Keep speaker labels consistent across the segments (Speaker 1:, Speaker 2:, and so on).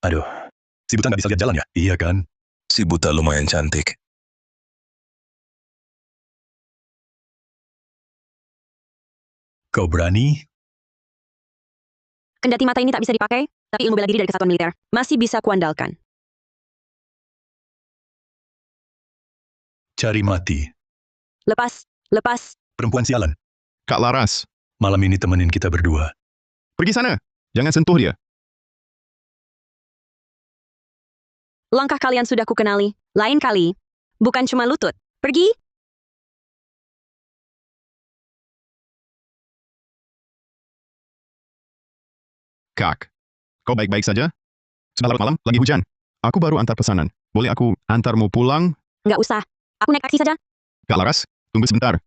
Speaker 1: Aduh, si buta nggak bisa lihat jalan ya? Iya kan?
Speaker 2: Si buta lumayan cantik.
Speaker 1: Kau berani?
Speaker 3: Kendati mata ini tak bisa dipakai, tapi ilmu bela diri dari kesatuan militer masih bisa kuandalkan.
Speaker 1: Cari mati.
Speaker 3: Lepas, lepas.
Speaker 1: Perempuan sialan.
Speaker 4: Kak Laras,
Speaker 1: Malam ini temenin kita berdua.
Speaker 4: pergi sana. Jangan sentuh dia.
Speaker 3: Langkah kalian sudah kukenali. Lain kali, bukan cuma lutut. Pergi.
Speaker 4: Kak, kau baik-baik saja? Sudah larut malam, lagi hujan. Aku baru antar pesanan. Boleh aku antarmu pulang?
Speaker 3: Nggak usah. Aku naik taksi saja.
Speaker 4: Kak Laras, tunggu sebentar.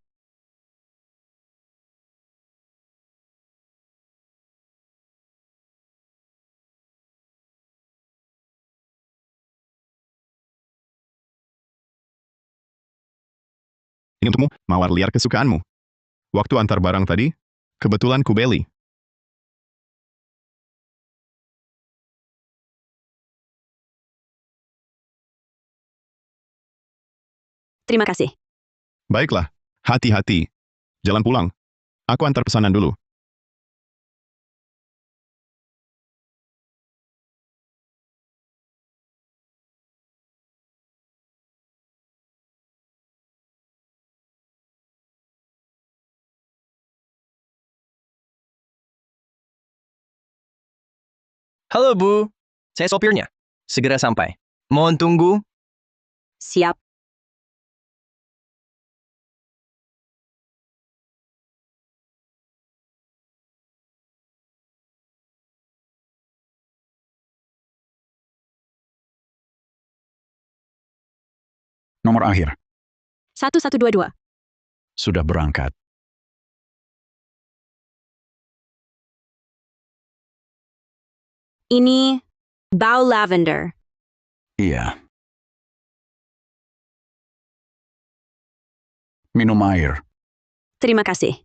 Speaker 4: Ini untukmu, mawar liar kesukaanmu. Waktu antar barang tadi, kebetulan ku beli.
Speaker 3: Terima kasih.
Speaker 4: Baiklah, hati-hati. Jalan pulang. Aku antar pesanan dulu.
Speaker 5: Halo Bu, saya sopirnya. Segera sampai. Mohon tunggu.
Speaker 3: Siap.
Speaker 1: Nomor akhir.
Speaker 3: 1122.
Speaker 1: Sudah berangkat.
Speaker 3: Ini bau lavender.
Speaker 1: Iya. Minum air.
Speaker 3: Terima kasih.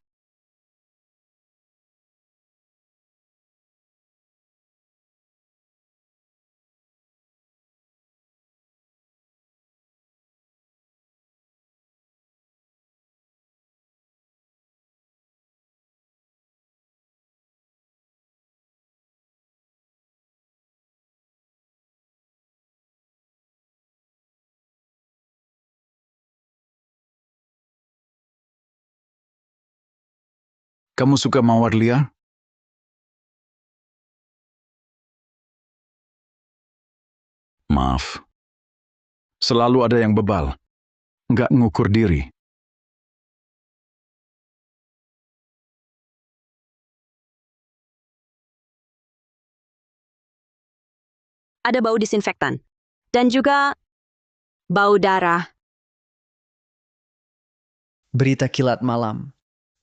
Speaker 1: Kamu suka mawar liar? Maaf. Selalu ada yang bebal. Nggak ngukur diri.
Speaker 3: Ada bau disinfektan. Dan juga bau darah.
Speaker 6: Berita kilat malam.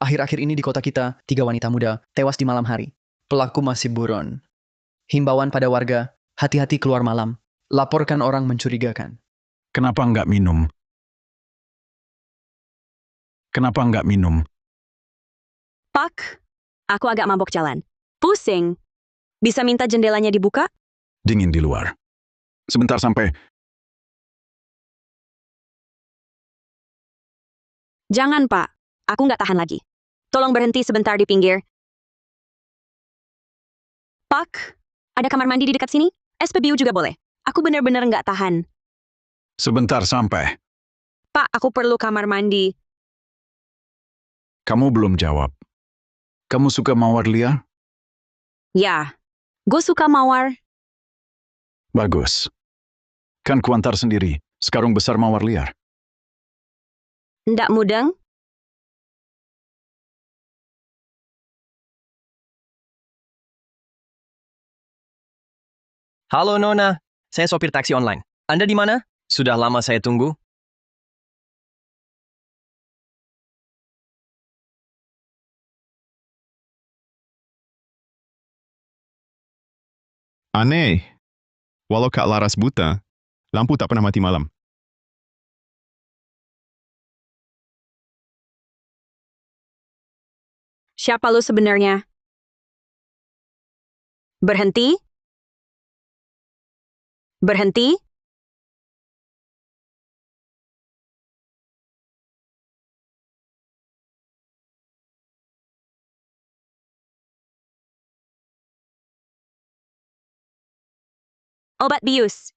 Speaker 6: Akhir-akhir ini di kota kita, 3 wanita muda tewas di malam hari. Pelaku masih buron. Himbauan pada warga, hati-hati keluar malam. Laporkan orang mencurigakan.
Speaker 1: Kenapa nggak minum? Kenapa nggak minum?
Speaker 3: Pak, aku agak mabok jalan. Pusing. Bisa minta jendelanya dibuka?
Speaker 1: Dingin di luar. Sebentar sampai.
Speaker 3: Jangan, Pak. Aku nggak tahan lagi. Tolong berhenti sebentar di pinggir. Pak, ada kamar mandi di dekat sini? SPBU juga boleh. Aku benar-benar nggak tahan.
Speaker 1: Sebentar sampai.
Speaker 3: Pak, aku perlu kamar mandi.
Speaker 1: Kamu belum jawab. Kamu suka mawar liar?
Speaker 3: Ya, gue suka mawar.
Speaker 1: Bagus. Kan kuantar sendiri. Sekarung besar mawar liar.
Speaker 3: Ndak mudeng?
Speaker 5: Halo Nona, saya sopir taksi online. Anda di mana? Sudah lama saya tunggu.
Speaker 4: Aneh. Walau Kak Laras buta, lampu tak pernah mati malam.
Speaker 3: Siapa lu sebenarnya? Berhenti? Berhenti? Obat bius.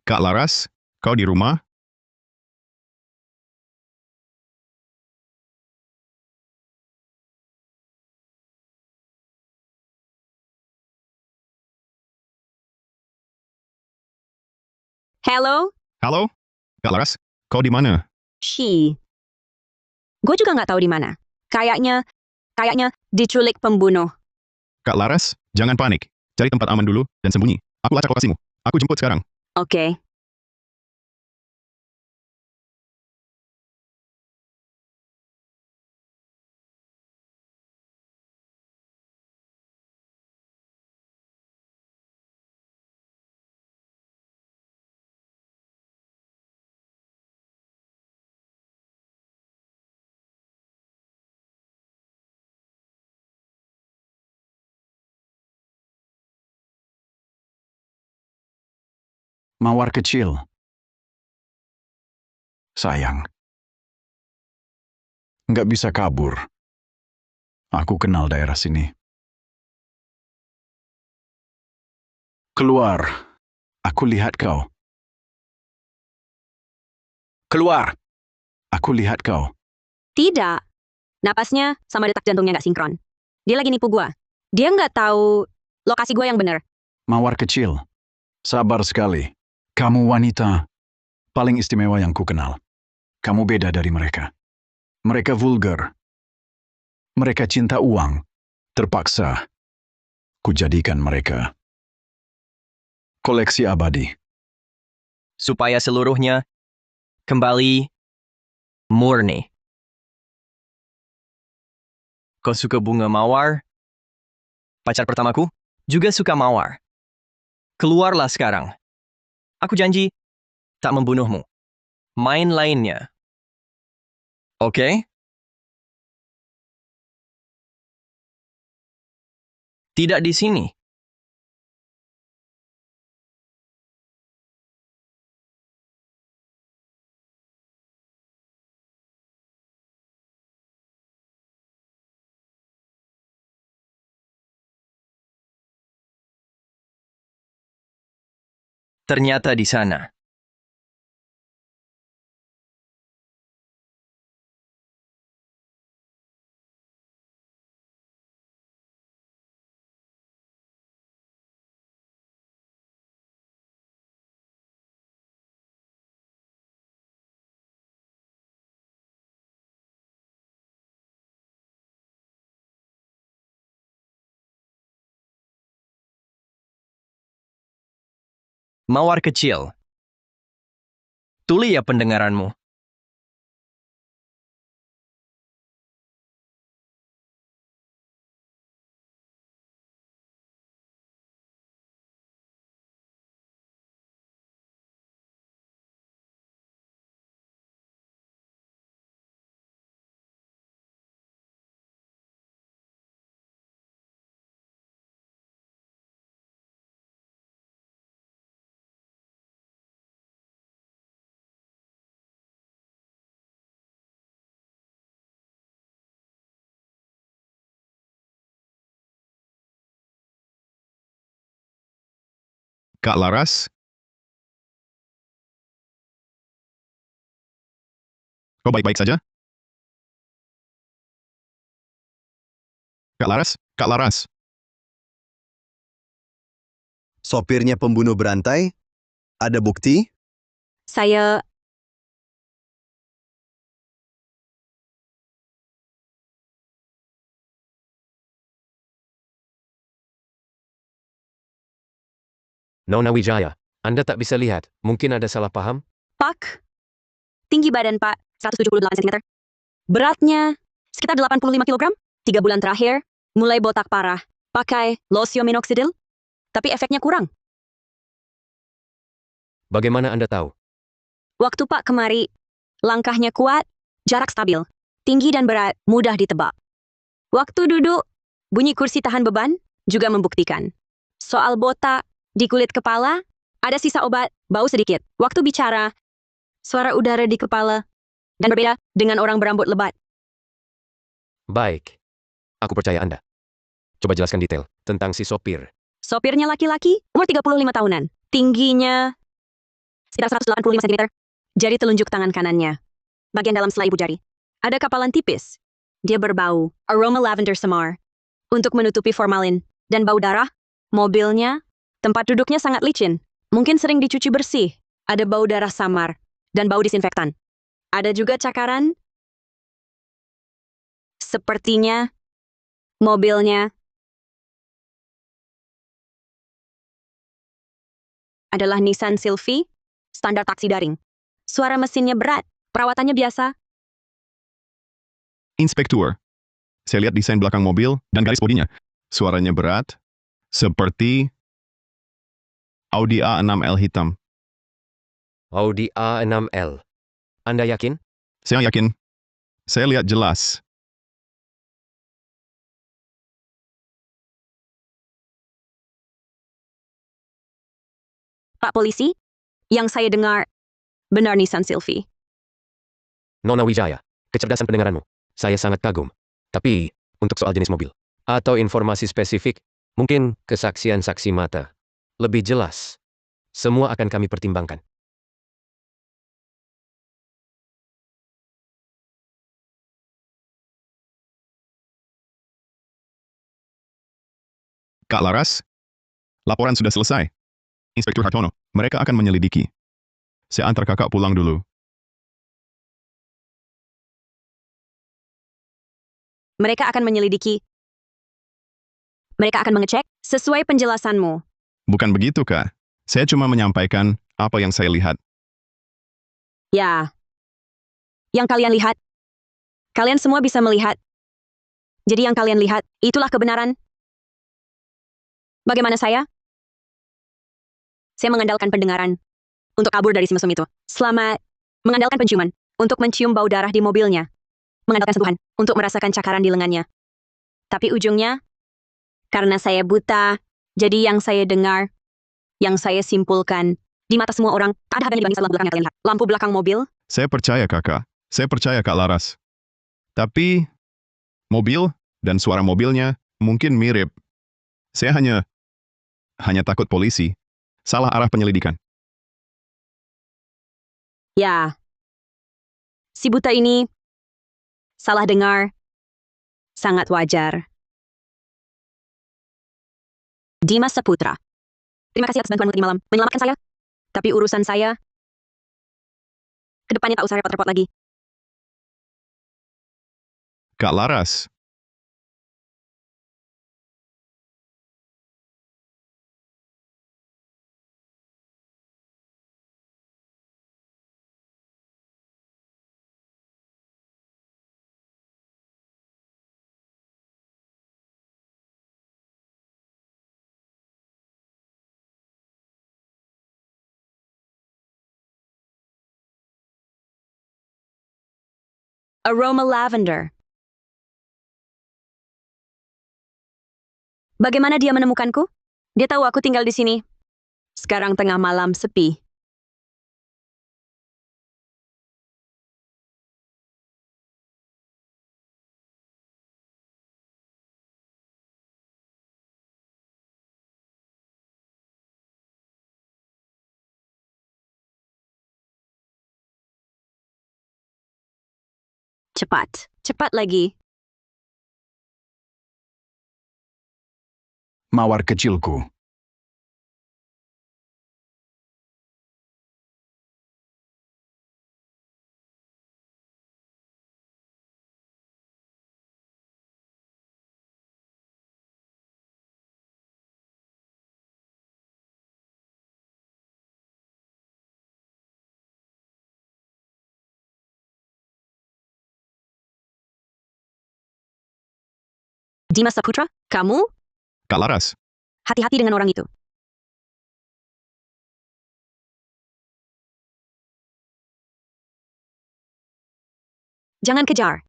Speaker 4: Kak Laras, kau di rumah?
Speaker 3: Halo?
Speaker 4: Halo? Kak Laras, kau di mana?
Speaker 3: Gue juga nggak tahu di mana. Kayaknya diculik pembunuh.
Speaker 4: Kak Laras, jangan panik. Cari tempat aman dulu dan sembunyi. Aku lacak lokasimu. Aku jemput sekarang.
Speaker 3: Oke.
Speaker 1: Mawar kecil. Sayang. Nggak bisa kabur. Aku kenal daerah sini. Keluar. Aku lihat kau. Keluar. Aku lihat kau.
Speaker 3: Tidak. Napasnya sama detak jantungnya nggak sinkron. Dia lagi nipu gua. Dia nggak tahu lokasi gua yang benar.
Speaker 1: Mawar kecil. Sabar sekali. Kamu wanita paling istimewa yang ku kenal. Kamu beda dari mereka. Mereka vulgar. Mereka cinta uang. Terpaksa. Kujadikan mereka koleksi abadi.
Speaker 5: Supaya seluruhnya kembali murni. Kau suka bunga mawar? Pacar pertamaku juga suka mawar. Keluarlah sekarang. Aku janji tak membunuhmu. Main lainnya. Oke? Tidak di sini. Ternyata di sana. Mawar kecil. Tuli ya pendengaranmu.
Speaker 4: Kak Laras? Kau baik-baik saja? Kak Laras? Kak Laras?
Speaker 7: Sopirnya pembunuh berantai? Ada bukti?
Speaker 3: Saya
Speaker 8: Nona Wijaya, Anda tak bisa lihat. Mungkin ada salah paham?
Speaker 3: Pak, tinggi badan Pak 178 cm. Beratnya sekitar 85 kg. 3 bulan terakhir, mulai botak parah. Pakai lotion minoxidil, tapi efeknya kurang.
Speaker 8: Bagaimana Anda tahu?
Speaker 3: Waktu Pak kemari, langkahnya kuat, jarak stabil, tinggi dan berat, mudah ditebak. Waktu duduk, bunyi kursi tahan beban juga membuktikan. Soal botak di kulit kepala, ada sisa obat, bau sedikit. Waktu bicara, suara udara di kepala, dan berbeda dengan orang berambut lebat.
Speaker 8: Baik. Aku percaya Anda. Coba jelaskan detail tentang si sopir.
Speaker 3: Sopirnya laki-laki, umur 35 tahunan. Tingginya sekitar 185 cm. Jari telunjuk tangan kanannya. Bagian dalam selai ibu jari. Ada kapalan tipis. Dia berbau aroma lavender semar. Untuk menutupi formalin dan bau darah, mobilnya, tempat duduknya sangat licin. Mungkin sering dicuci bersih. Ada bau darah samar dan bau disinfektan. Ada juga cakaran. Sepertinya mobilnya adalah Nissan Sylphy, standar taksi daring. Suara mesinnya berat, perawatannya biasa.
Speaker 4: Inspektur. Saya lihat desain belakang mobil dan garis bodinya. Suaranya berat, seperti Audi A6L hitam.
Speaker 8: Audi A6L. Anda yakin?
Speaker 4: Saya yakin. Saya lihat jelas.
Speaker 3: Pak Polisi, yang saya dengar benar Nissan Sylphy.
Speaker 8: Nona Wijaya, kecerdasan pendengaranmu. Saya sangat kagum. Tapi, untuk soal jenis mobil, atau informasi spesifik, mungkin kesaksian saksi mata, lebih jelas. Semua akan kami pertimbangkan.
Speaker 4: Kak Laras, laporan sudah selesai. Inspektur Hartono, mereka akan menyelidiki. Saya antar kakak pulang dulu.
Speaker 3: Mereka akan menyelidiki. Mereka akan mengecek sesuai penjelasanmu.
Speaker 4: Bukan begitu, Kak. Saya cuma menyampaikan apa yang saya lihat.
Speaker 3: Ya. Yang kalian lihat. Kalian semua bisa melihat. Jadi yang kalian lihat, itulah kebenaran. Bagaimana saya? Saya mengandalkan pendengaran untuk kabur dari si mesum itu. Selamat mengandalkan penciuman untuk mencium bau darah di mobilnya. Mengandalkan sentuhan untuk merasakan cakaran di lengannya. Tapi ujungnya, karena saya buta, jadi yang saya dengar, yang saya simpulkan, di mata semua orang, tak ada harganya dibanding lampu belakang yang kalian lihat. Lampu belakang mobil,
Speaker 4: Saya percaya, Kakak. Saya percaya, Kak Laras. Tapi, mobil dan suara mobilnya mungkin mirip. Saya hanya takut polisi salah arah penyelidikan.
Speaker 3: ya. Si buta ini salah dengar, sangat wajar. Dimas Saputra. Terima kasih atas bantuanmu tadi malam, menyelamatkan saya. Tapi urusan saya, kedepannya tak usah repot-repot lagi.
Speaker 4: Kak Laras,
Speaker 3: Aroma lavender. Bagaimana dia menemukanku? Dia tahu aku tinggal di sini. Sekarang tengah malam sepi. Cepat, cepat lagi.
Speaker 1: Mawar kecilku.
Speaker 3: Dimas Saputra, kamu
Speaker 4: Kak Laras,
Speaker 3: hati-hati dengan orang itu. Jangan kejar.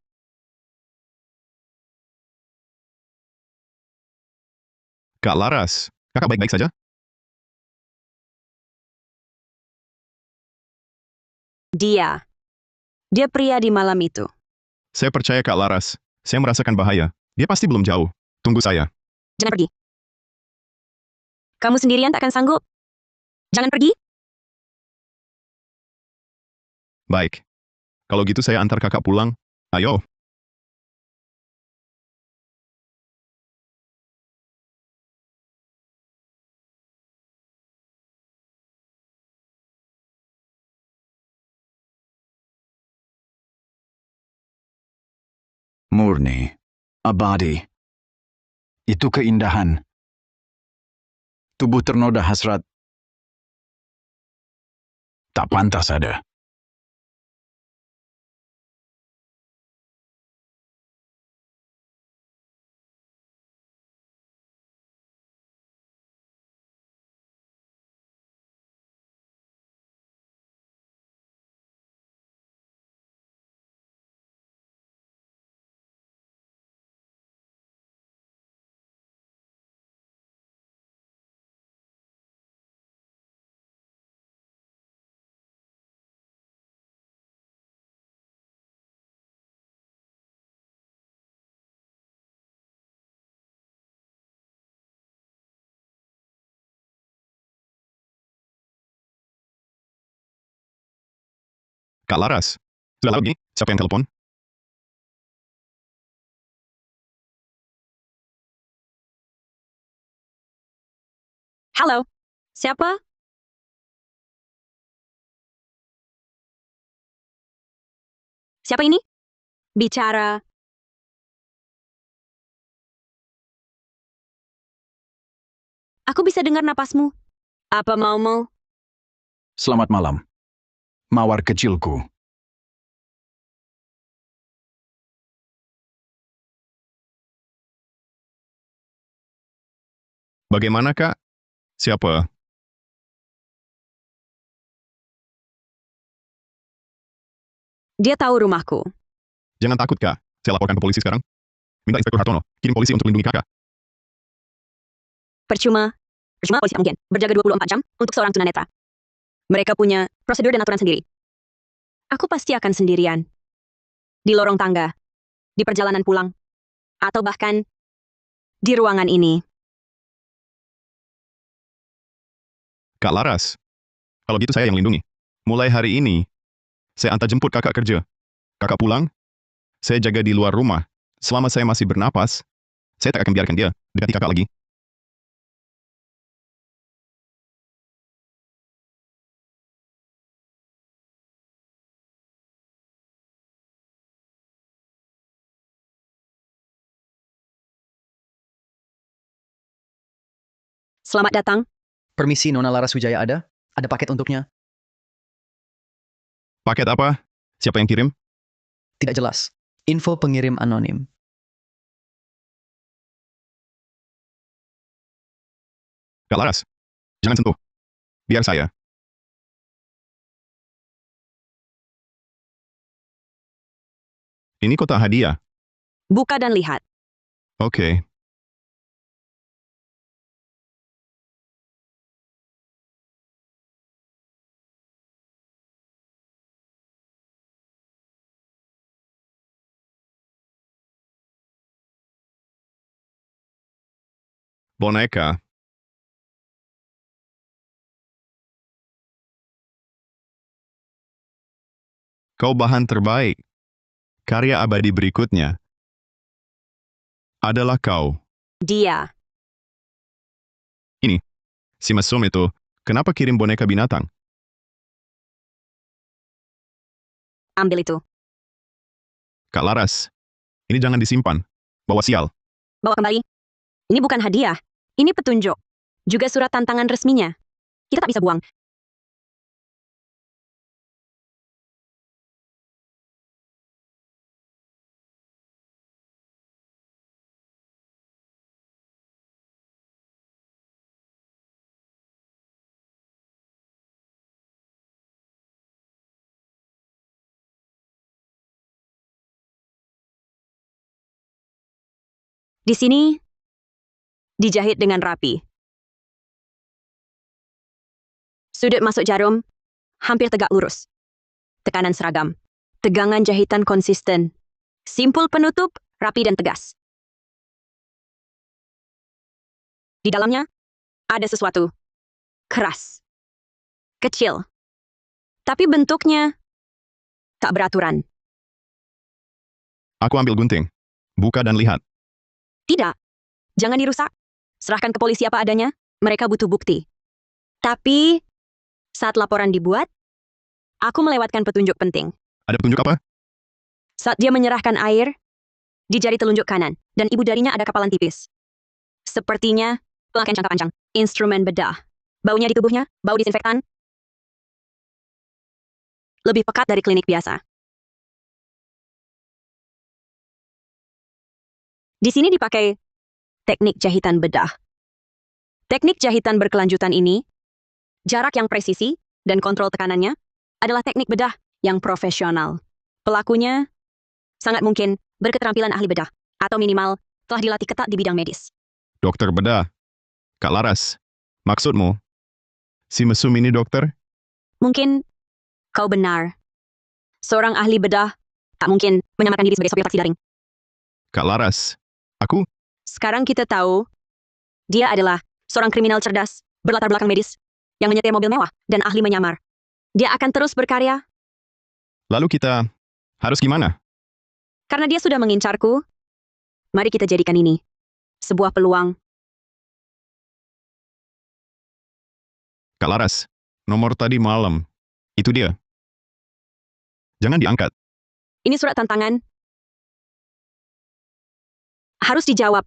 Speaker 4: Kak Laras, kakak baik-baik saja?
Speaker 3: Dia pria di malam itu.
Speaker 4: Saya percaya Kak Laras. Saya merasakan bahaya. Dia pasti belum jauh. Tunggu saya.
Speaker 3: Jangan pergi. Kamu sendirian tak akan sanggup. Jangan pergi.
Speaker 4: Baik. Kalau gitu saya antar kakak pulang. Ayo.
Speaker 1: Murni, abadi. Itu keindahan. Tubuh ternoda hasrat. Tak pantas ada.
Speaker 4: Kak Laras. Sudah lagi? Siapa yang telepon?
Speaker 3: Halo. Siapa? Siapa ini? Bicara. Aku bisa dengar napasmu. Apa maumu?
Speaker 1: Selamat malam. Mawar kecilku.
Speaker 4: Bagaimana Kak? Siapa?
Speaker 3: Dia tahu rumahku.
Speaker 4: Jangan takut Kak. Saya laporkan ke polisi sekarang. Minta Inspektur Hartono. Kirim polisi untuk lindungi kakak.
Speaker 3: Percuma. Percuma polisi tak mungkin berjaga 24 jam untuk seorang tunanetra. Mereka punya prosedur dan aturan sendiri. Aku pasti akan sendirian. Di lorong tangga. Di perjalanan pulang. Atau bahkan di ruangan ini.
Speaker 4: Kak Laras. Kalau gitu saya yang lindungi. Mulai hari ini, saya antar jemput kakak kerja. Kakak pulang, saya jaga di luar rumah. Selama saya masih bernapas, saya tak akan biarkan dia dekati kakak lagi.
Speaker 3: Selamat datang.
Speaker 6: Permisi, Nona Laras Wijaya ada? Ada paket untuknya?
Speaker 4: Paket apa? Siapa yang kirim?
Speaker 6: Tidak jelas. Info pengirim anonim.
Speaker 4: Kak Laras, jangan sentuh. Biar saya. Ini kotak hadiah.
Speaker 3: Buka dan lihat.
Speaker 4: Oke. Boneka. Kau bahan terbaik. Karya abadi berikutnya adalah kau.
Speaker 3: Dia.
Speaker 4: Si mesum itu, kenapa kirim boneka binatang?
Speaker 3: Ambil itu.
Speaker 4: Kak Laras, ini jangan disimpan. Bawa sial.
Speaker 3: Bawa kembali. Ini bukan hadiah. Ini petunjuk. Juga surat tantangan resminya. Kita tak bisa buang. Di sini, dijahit dengan rapi. Sudut masuk jarum, hampir tegak lurus. Tekanan seragam. Tegangan jahitan konsisten. Simpul penutup, rapi dan tegas. Di dalamnya, ada sesuatu. Keras. Kecil. Tapi bentuknya tak beraturan.
Speaker 4: Aku ambil gunting. Buka dan lihat.
Speaker 3: Tidak. Jangan dirusak. Serahkan ke polisi apa adanya. Mereka butuh bukti. Tapi, saat laporan dibuat, aku melewatkan petunjuk penting.
Speaker 4: Ada petunjuk apa?
Speaker 3: Saat dia menyerahkan air, di jari telunjuk kanan, dan ibu jarinya ada kapalan tipis. Sepertinya, pemakaian jangka panjang, instrumen bedah. Baunya di tubuhnya, bau disinfektan, lebih pekat dari klinik biasa. Di sini dipakai teknik jahitan bedah. Teknik jahitan berkelanjutan ini, jarak yang presisi dan kontrol tekanannya adalah teknik bedah yang profesional. Pelakunya sangat mungkin berketerampilan ahli bedah, atau minimal telah dilatih ketat di bidang medis.
Speaker 4: Dokter bedah. Kak Laras. Maksudmu? Si mesum ini dokter?
Speaker 3: Mungkin kau benar. Seorang ahli bedah tak mungkin menyamarkan diri sebagai sopir taksi daring.
Speaker 4: Kak Laras. Aku?
Speaker 3: Sekarang kita tahu, dia adalah seorang kriminal cerdas, berlatar belakang medis, yang menyetir mobil mewah, dan ahli menyamar. Dia akan terus berkarya.
Speaker 4: Lalu kita harus gimana?
Speaker 3: Karena dia sudah mengincarku, mari kita jadikan ini sebuah peluang.
Speaker 4: Kak Laras. Nomor tadi malam. Itu dia. Jangan diangkat.
Speaker 3: Ini surat tantangan. Harus dijawab.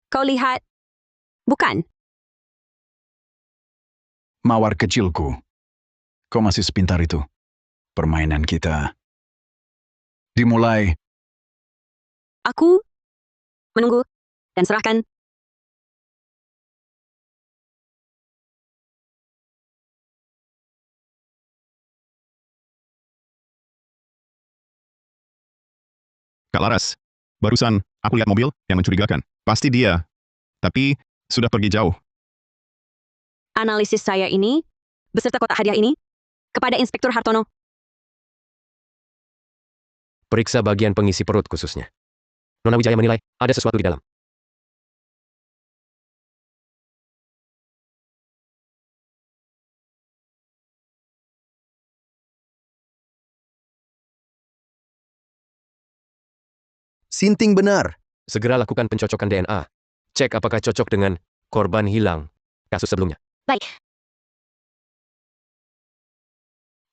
Speaker 3: Kau lihat, bukan?
Speaker 1: Mawar kecilku. Kau masih sepintar itu. Permainan kita dimulai.
Speaker 3: Aku menunggu dan serahkan.
Speaker 4: Kak Laras. Barusan aku lihat mobil yang mencurigakan. Pasti dia. Tapi sudah pergi jauh.
Speaker 3: Analisis saya ini, beserta kotak hadiah ini, kepada Inspektur Hartono.
Speaker 8: Periksa bagian pengisi perut khususnya. Nona Wijaya menilai ada sesuatu di dalam.
Speaker 7: Sinting benar.
Speaker 8: Segera lakukan pencocokan DNA. Cek apakah cocok dengan korban hilang kasus sebelumnya.
Speaker 3: Baik.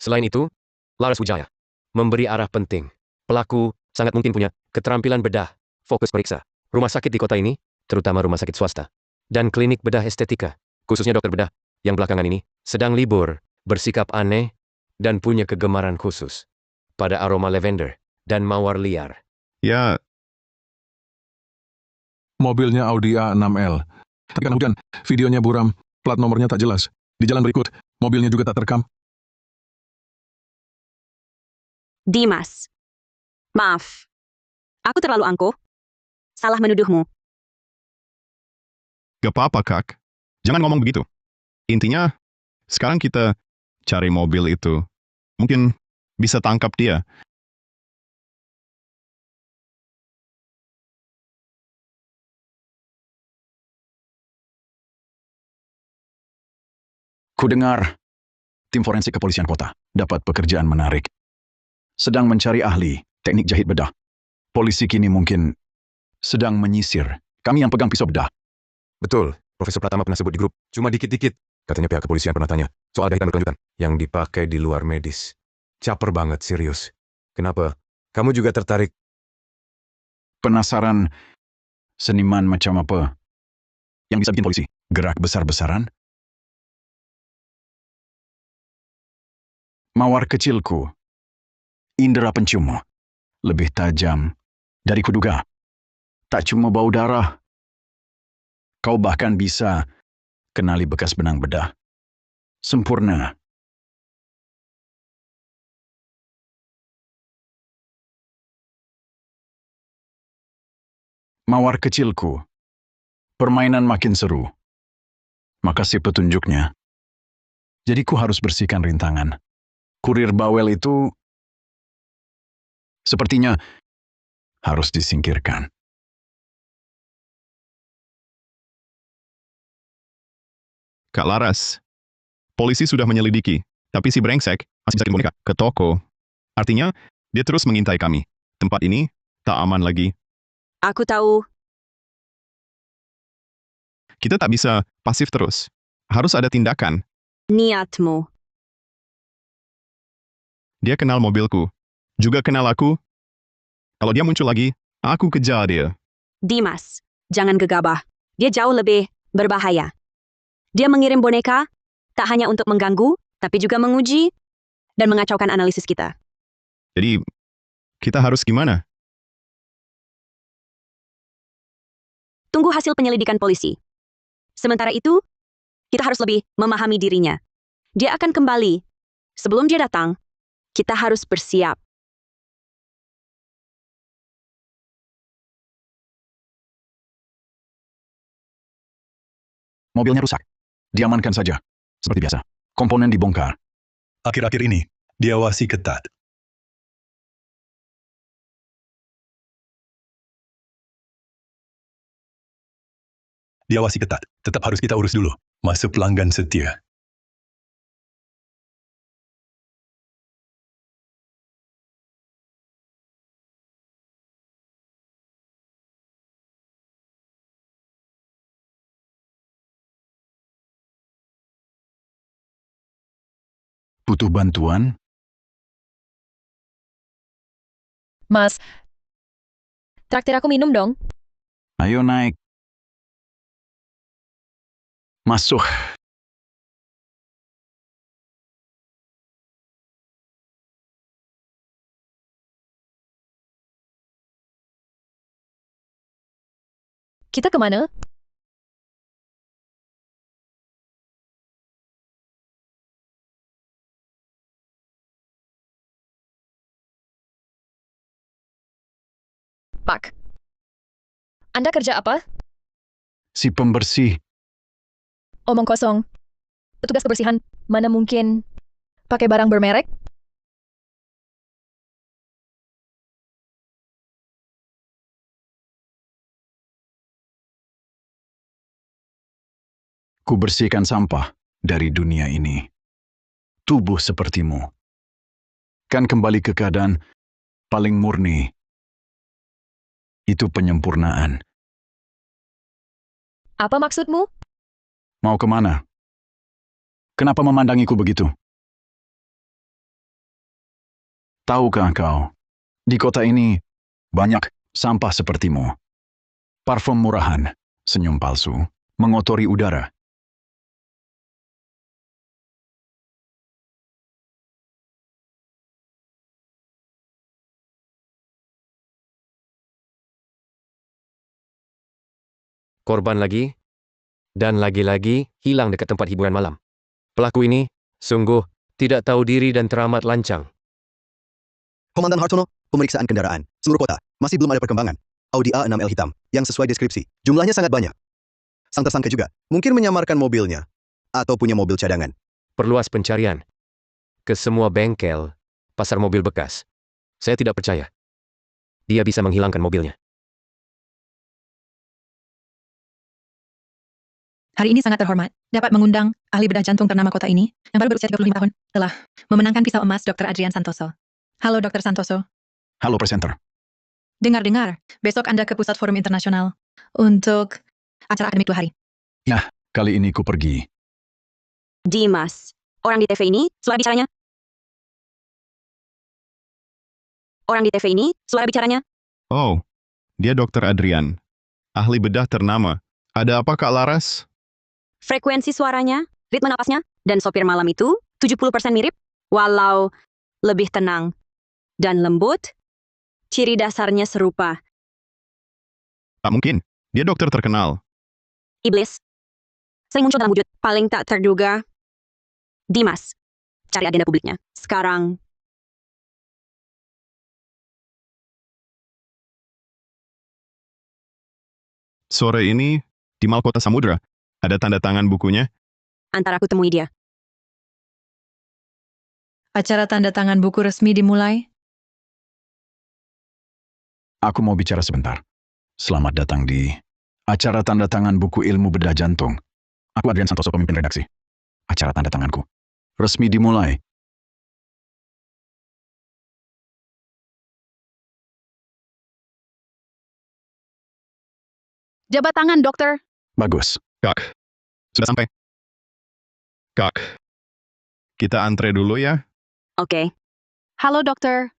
Speaker 8: Selain itu, Laras Wijaya memberi arah penting. Pelaku sangat mungkin punya keterampilan bedah. Fokus periksa rumah sakit di kota ini, terutama rumah sakit swasta, dan klinik bedah estetika, khususnya dokter bedah, yang belakangan ini sedang libur, bersikap aneh, dan punya kegemaran khusus pada aroma lavender dan mawar liar.
Speaker 4: Ya,
Speaker 9: Mobilnya Audi A6L. Tapi karena hujan, videonya buram, plat nomornya tak jelas. Di jalan berikut, mobilnya juga tak terekam.
Speaker 3: Dimas. Maaf. Aku terlalu angkuh. Salah menuduhmu.
Speaker 4: gak apa-apa, Kak. Jangan ngomong begitu. Intinya, sekarang kita cari mobil itu. Mungkin bisa tangkap dia.
Speaker 1: Kudengar, tim forensik kepolisian kota dapat pekerjaan menarik. Sedang mencari ahli teknik jahit bedah. Polisi kini mungkin sedang menyisir. Kami yang pegang pisau bedah.
Speaker 2: Betul, Profesor Pratama pernah sebut di grup. Cuma dikit-dikit. Katanya pihak kepolisian pernah tanya soal jahitan berkelanjutan yang dipakai di luar medis. Caper banget, serius. Kenapa? Kamu juga tertarik?
Speaker 1: Penasaran seniman macam apa yang bisa bikin polisi gerak besar-besaran? Mawar kecilku, indera penciummu, lebih tajam dari kuduga. Tak cuma bau darah, kau bahkan bisa Kenali bekas benang bedah. Sempurna. Mawar kecilku. Permainan makin seru. Makasih petunjuknya. Jadi ku harus bersihkan rintangan. Kurir bawel itu sepertinya harus disingkirkan.
Speaker 4: Kak Laras, polisi sudah menyelidiki, tapi si brengsek masih bisa kirim boneka ke toko. Artinya, dia terus mengintai kami. Tempat ini tak aman lagi.
Speaker 3: Aku tahu.
Speaker 4: Kita tak bisa pasif terus. Harus ada tindakan.
Speaker 3: Niatmu.
Speaker 4: Dia kenal mobilku. Juga kenal aku. Kalau dia muncul lagi, aku kejar dia.
Speaker 3: Dimas, jangan gegabah. Dia jauh lebih berbahaya. Dia mengirim boneka, tak hanya untuk mengganggu, tapi juga menguji dan mengacaukan analisis kita.
Speaker 4: Jadi, kita harus gimana?
Speaker 3: Tunggu hasil penyelidikan polisi. Sementara itu, kita harus lebih memahami dirinya. Dia akan kembali. Sebelum dia datang, kita harus bersiap.
Speaker 1: Mobilnya rusak. Diamankan saja. Seperti biasa. Komponen dibongkar.
Speaker 10: Akhir-akhir ini, diawasi ketat. Diawasi ketat. Tetap harus kita urus dulu. Masuk pelanggan setia.
Speaker 1: Butuh bantuan?
Speaker 11: Mas, traktir aku minum dong.
Speaker 1: Ayo naik. Masuk.
Speaker 11: Kita kemana? Pak, Anda kerja apa?
Speaker 1: Si pembersih.
Speaker 11: Omong kosong. Petugas kebersihan, mana mungkin pakai barang bermerek?
Speaker 1: Ku bersihkan sampah dari dunia ini. Tubuh sepertimu. Kan kembali ke keadaan paling murni. Itu penyempurnaan.
Speaker 11: Apa maksudmu?
Speaker 1: Mau kemana? Kenapa memandangiku begitu? Tahukah kau, di kota ini banyak sampah sepertimu. Parfum murahan, senyum palsu, mengotori udara.
Speaker 8: Korban lagi, dan lagi-lagi hilang dekat tempat hiburan malam. Pelaku ini sungguh tidak tahu diri dan teramat lancang.
Speaker 7: Komandan Hartono, pemeriksaan kendaraan. Seluruh kota, masih belum ada perkembangan. Audi A6L hitam, yang sesuai deskripsi. Jumlahnya sangat banyak. Sang tersangka juga, mungkin menyamarkan mobilnya. Atau punya mobil cadangan.
Speaker 8: Perluas pencarian ke semua bengkel, pasar mobil bekas. Saya tidak percaya dia bisa menghilangkan mobilnya.
Speaker 11: Hari ini sangat terhormat, dapat mengundang ahli bedah jantung ternama kota ini, yang baru berusia 35 tahun, telah memenangkan pisau emas Dr. Adrian Santoso. Halo Dr. Santoso.
Speaker 1: Halo presenter.
Speaker 11: Dengar-dengar, besok Anda ke Pusat Forum Internasional untuk acara akademik 2 hari.
Speaker 1: Kali ini ku pergi.
Speaker 3: Dimas, orang di TV ini, suara bicaranya. Orang di TV ini, suara bicaranya.
Speaker 4: Oh, dia Dr. Adrian. Ahli bedah ternama. Ada apa Kak Laras?
Speaker 3: Frekuensi suaranya, ritme napasnya, dan sopir malam itu 70% mirip, walau lebih tenang dan lembut. Ciri dasarnya serupa.
Speaker 4: Tak mungkin. Dia dokter terkenal.
Speaker 3: Iblis. Sering muncul dalam wujud paling tak terduga. Dimas, cari agenda publiknya. Sekarang,
Speaker 4: Sore ini, di Mall Kota Samudra, ada tanda tangan bukunya.
Speaker 3: antar aku temui dia.
Speaker 11: Acara tanda tangan buku resmi dimulai.
Speaker 1: Aku mau bicara sebentar. Selamat datang di acara tanda tangan buku ilmu bedah jantung. Aku Adrian Santoso, pemimpin redaksi. Acara tanda tanganku resmi dimulai.
Speaker 3: Jabat tangan, dokter.
Speaker 1: Bagus.
Speaker 4: Kak, sudah sampai. Kak, kita antre dulu ya.
Speaker 3: Oke. Halo, dokter.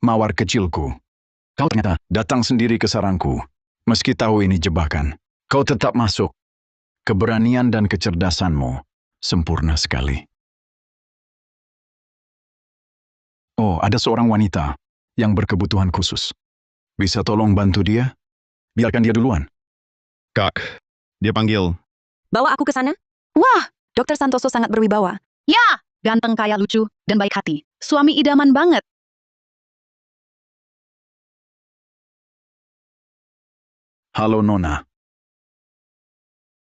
Speaker 1: Mawar kecilku, kau ternyata datang sendiri ke sarangku. Meski tahu ini jebakan, kau tetap masuk. Keberanian dan kecerdasanmu sempurna sekali. Oh, ada seorang wanita yang berkebutuhan khusus. Bisa tolong bantu dia? Biarkan dia duluan.
Speaker 4: Kak, dia panggil.
Speaker 3: Bawa aku ke sana?
Speaker 12: Wah, Dokter Santoso sangat berwibawa. Ya, ganteng, kaya, lucu, dan baik hati. Suami idaman banget.
Speaker 1: Halo Nona.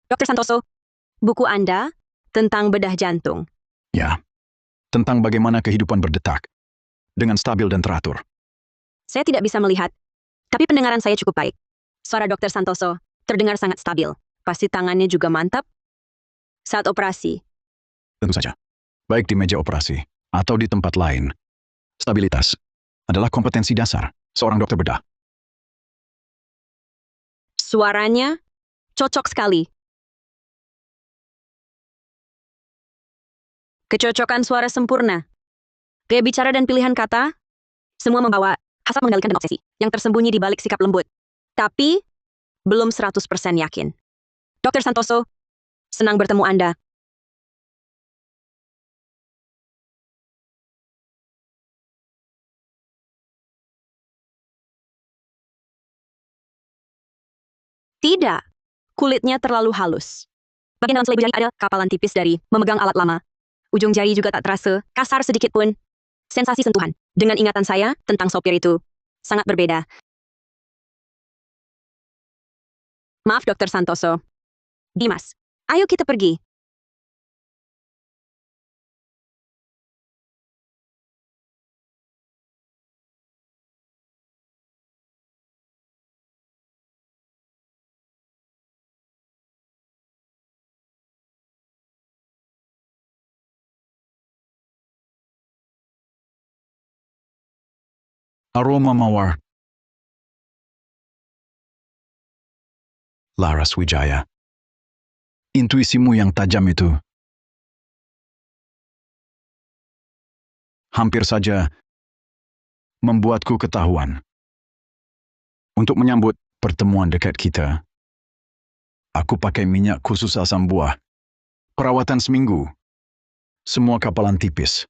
Speaker 3: Dokter Santoso, buku Anda tentang bedah jantung.
Speaker 1: Ya, tentang bagaimana kehidupan berdetak dengan stabil dan teratur.
Speaker 3: Saya tidak bisa melihat, tapi pendengaran saya cukup baik. Suara Dokter Santoso terdengar sangat stabil. Pasti tangannya juga mantap. Saat operasi,
Speaker 1: Tentu saja, baik di meja operasi atau di tempat lain, stabilitas adalah kompetensi dasar seorang dokter bedah.
Speaker 3: suaranya cocok sekali. Kecocokan suara sempurna. Gaya bicara dan pilihan kata, semua membawa hasrat mengendalikan dan obsesi yang tersembunyi di balik sikap lembut. Tapi, belum 100% yakin. Dokter Santoso, senang bertemu Anda. Tidak, kulitnya terlalu halus. Bagian dalam selai jari ada kapalan tipis dari memegang alat lama. Ujung jari juga tak terasa kasar sedikit pun. Sensasi sentuhan dengan ingatan saya tentang sopir itu sangat berbeda. Maaf, Dokter Santoso. Dimas, ayo kita pergi.
Speaker 1: Aroma mawar. Laras Wijaya. Intuisimu yang tajam itu hampir saja membuatku ketahuan. Untuk menyambut pertemuan dekat kita, aku pakai minyak khusus asam buah. Perawatan seminggu. Semua kapalan tipis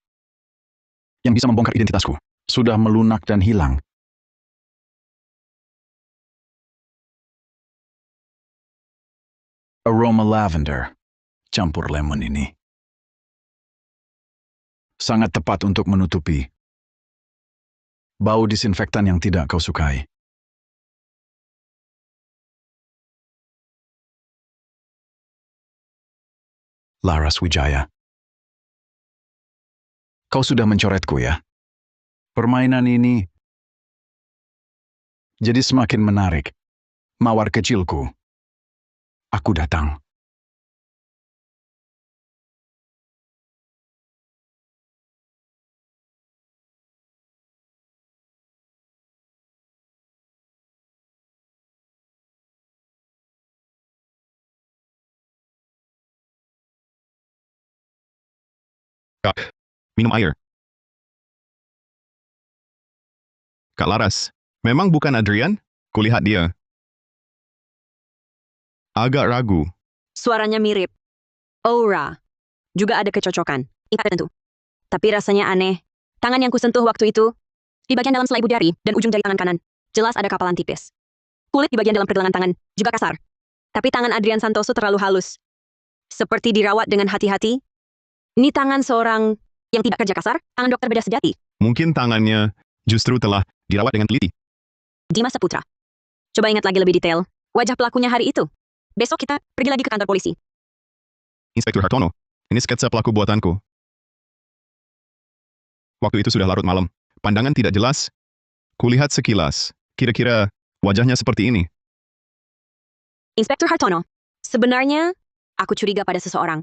Speaker 1: yang bisa membongkar identitasku sudah melunak dan hilang. Aroma lavender, campur lemon ini. Sangat tepat untuk menutupi bau disinfektan yang tidak kau sukai. Laras Wijaya. Kau sudah mencoretku ya? Permainan ini jadi semakin menarik. Mawar kecilku. Aku datang.
Speaker 4: Kak, minum air. Kak Laras, memang bukan Adrian? Kulihat dia. Agak ragu.
Speaker 3: Suaranya mirip. Aura. Juga ada kecocokan. Ikat tentu. Tapi rasanya aneh. Tangan yang kusentuh waktu itu di bagian dalam selai ibu jari dan ujung jari tangan kanan. Jelas ada kapalan tipis. Kulit di bagian dalam pergelangan tangan juga kasar. Tapi tangan Adrian Santoso terlalu halus. Seperti dirawat dengan hati-hati. Ini tangan seorang yang tidak kerja kasar, tangan dokter bedah sejati.
Speaker 4: Mungkin tangannya justru telah dirawat dengan teliti.
Speaker 3: Dimas Saputra. Coba ingat lagi lebih detail. Wajah pelakunya hari itu. Besok kita pergi lagi ke kantor polisi.
Speaker 4: Inspektur Hartono, ini sketsa pelaku buatanku. Waktu itu sudah larut malam. Pandangan tidak jelas. Kulihat sekilas. Kira-kira wajahnya seperti ini.
Speaker 3: Inspektur Hartono, sebenarnya aku curiga pada seseorang.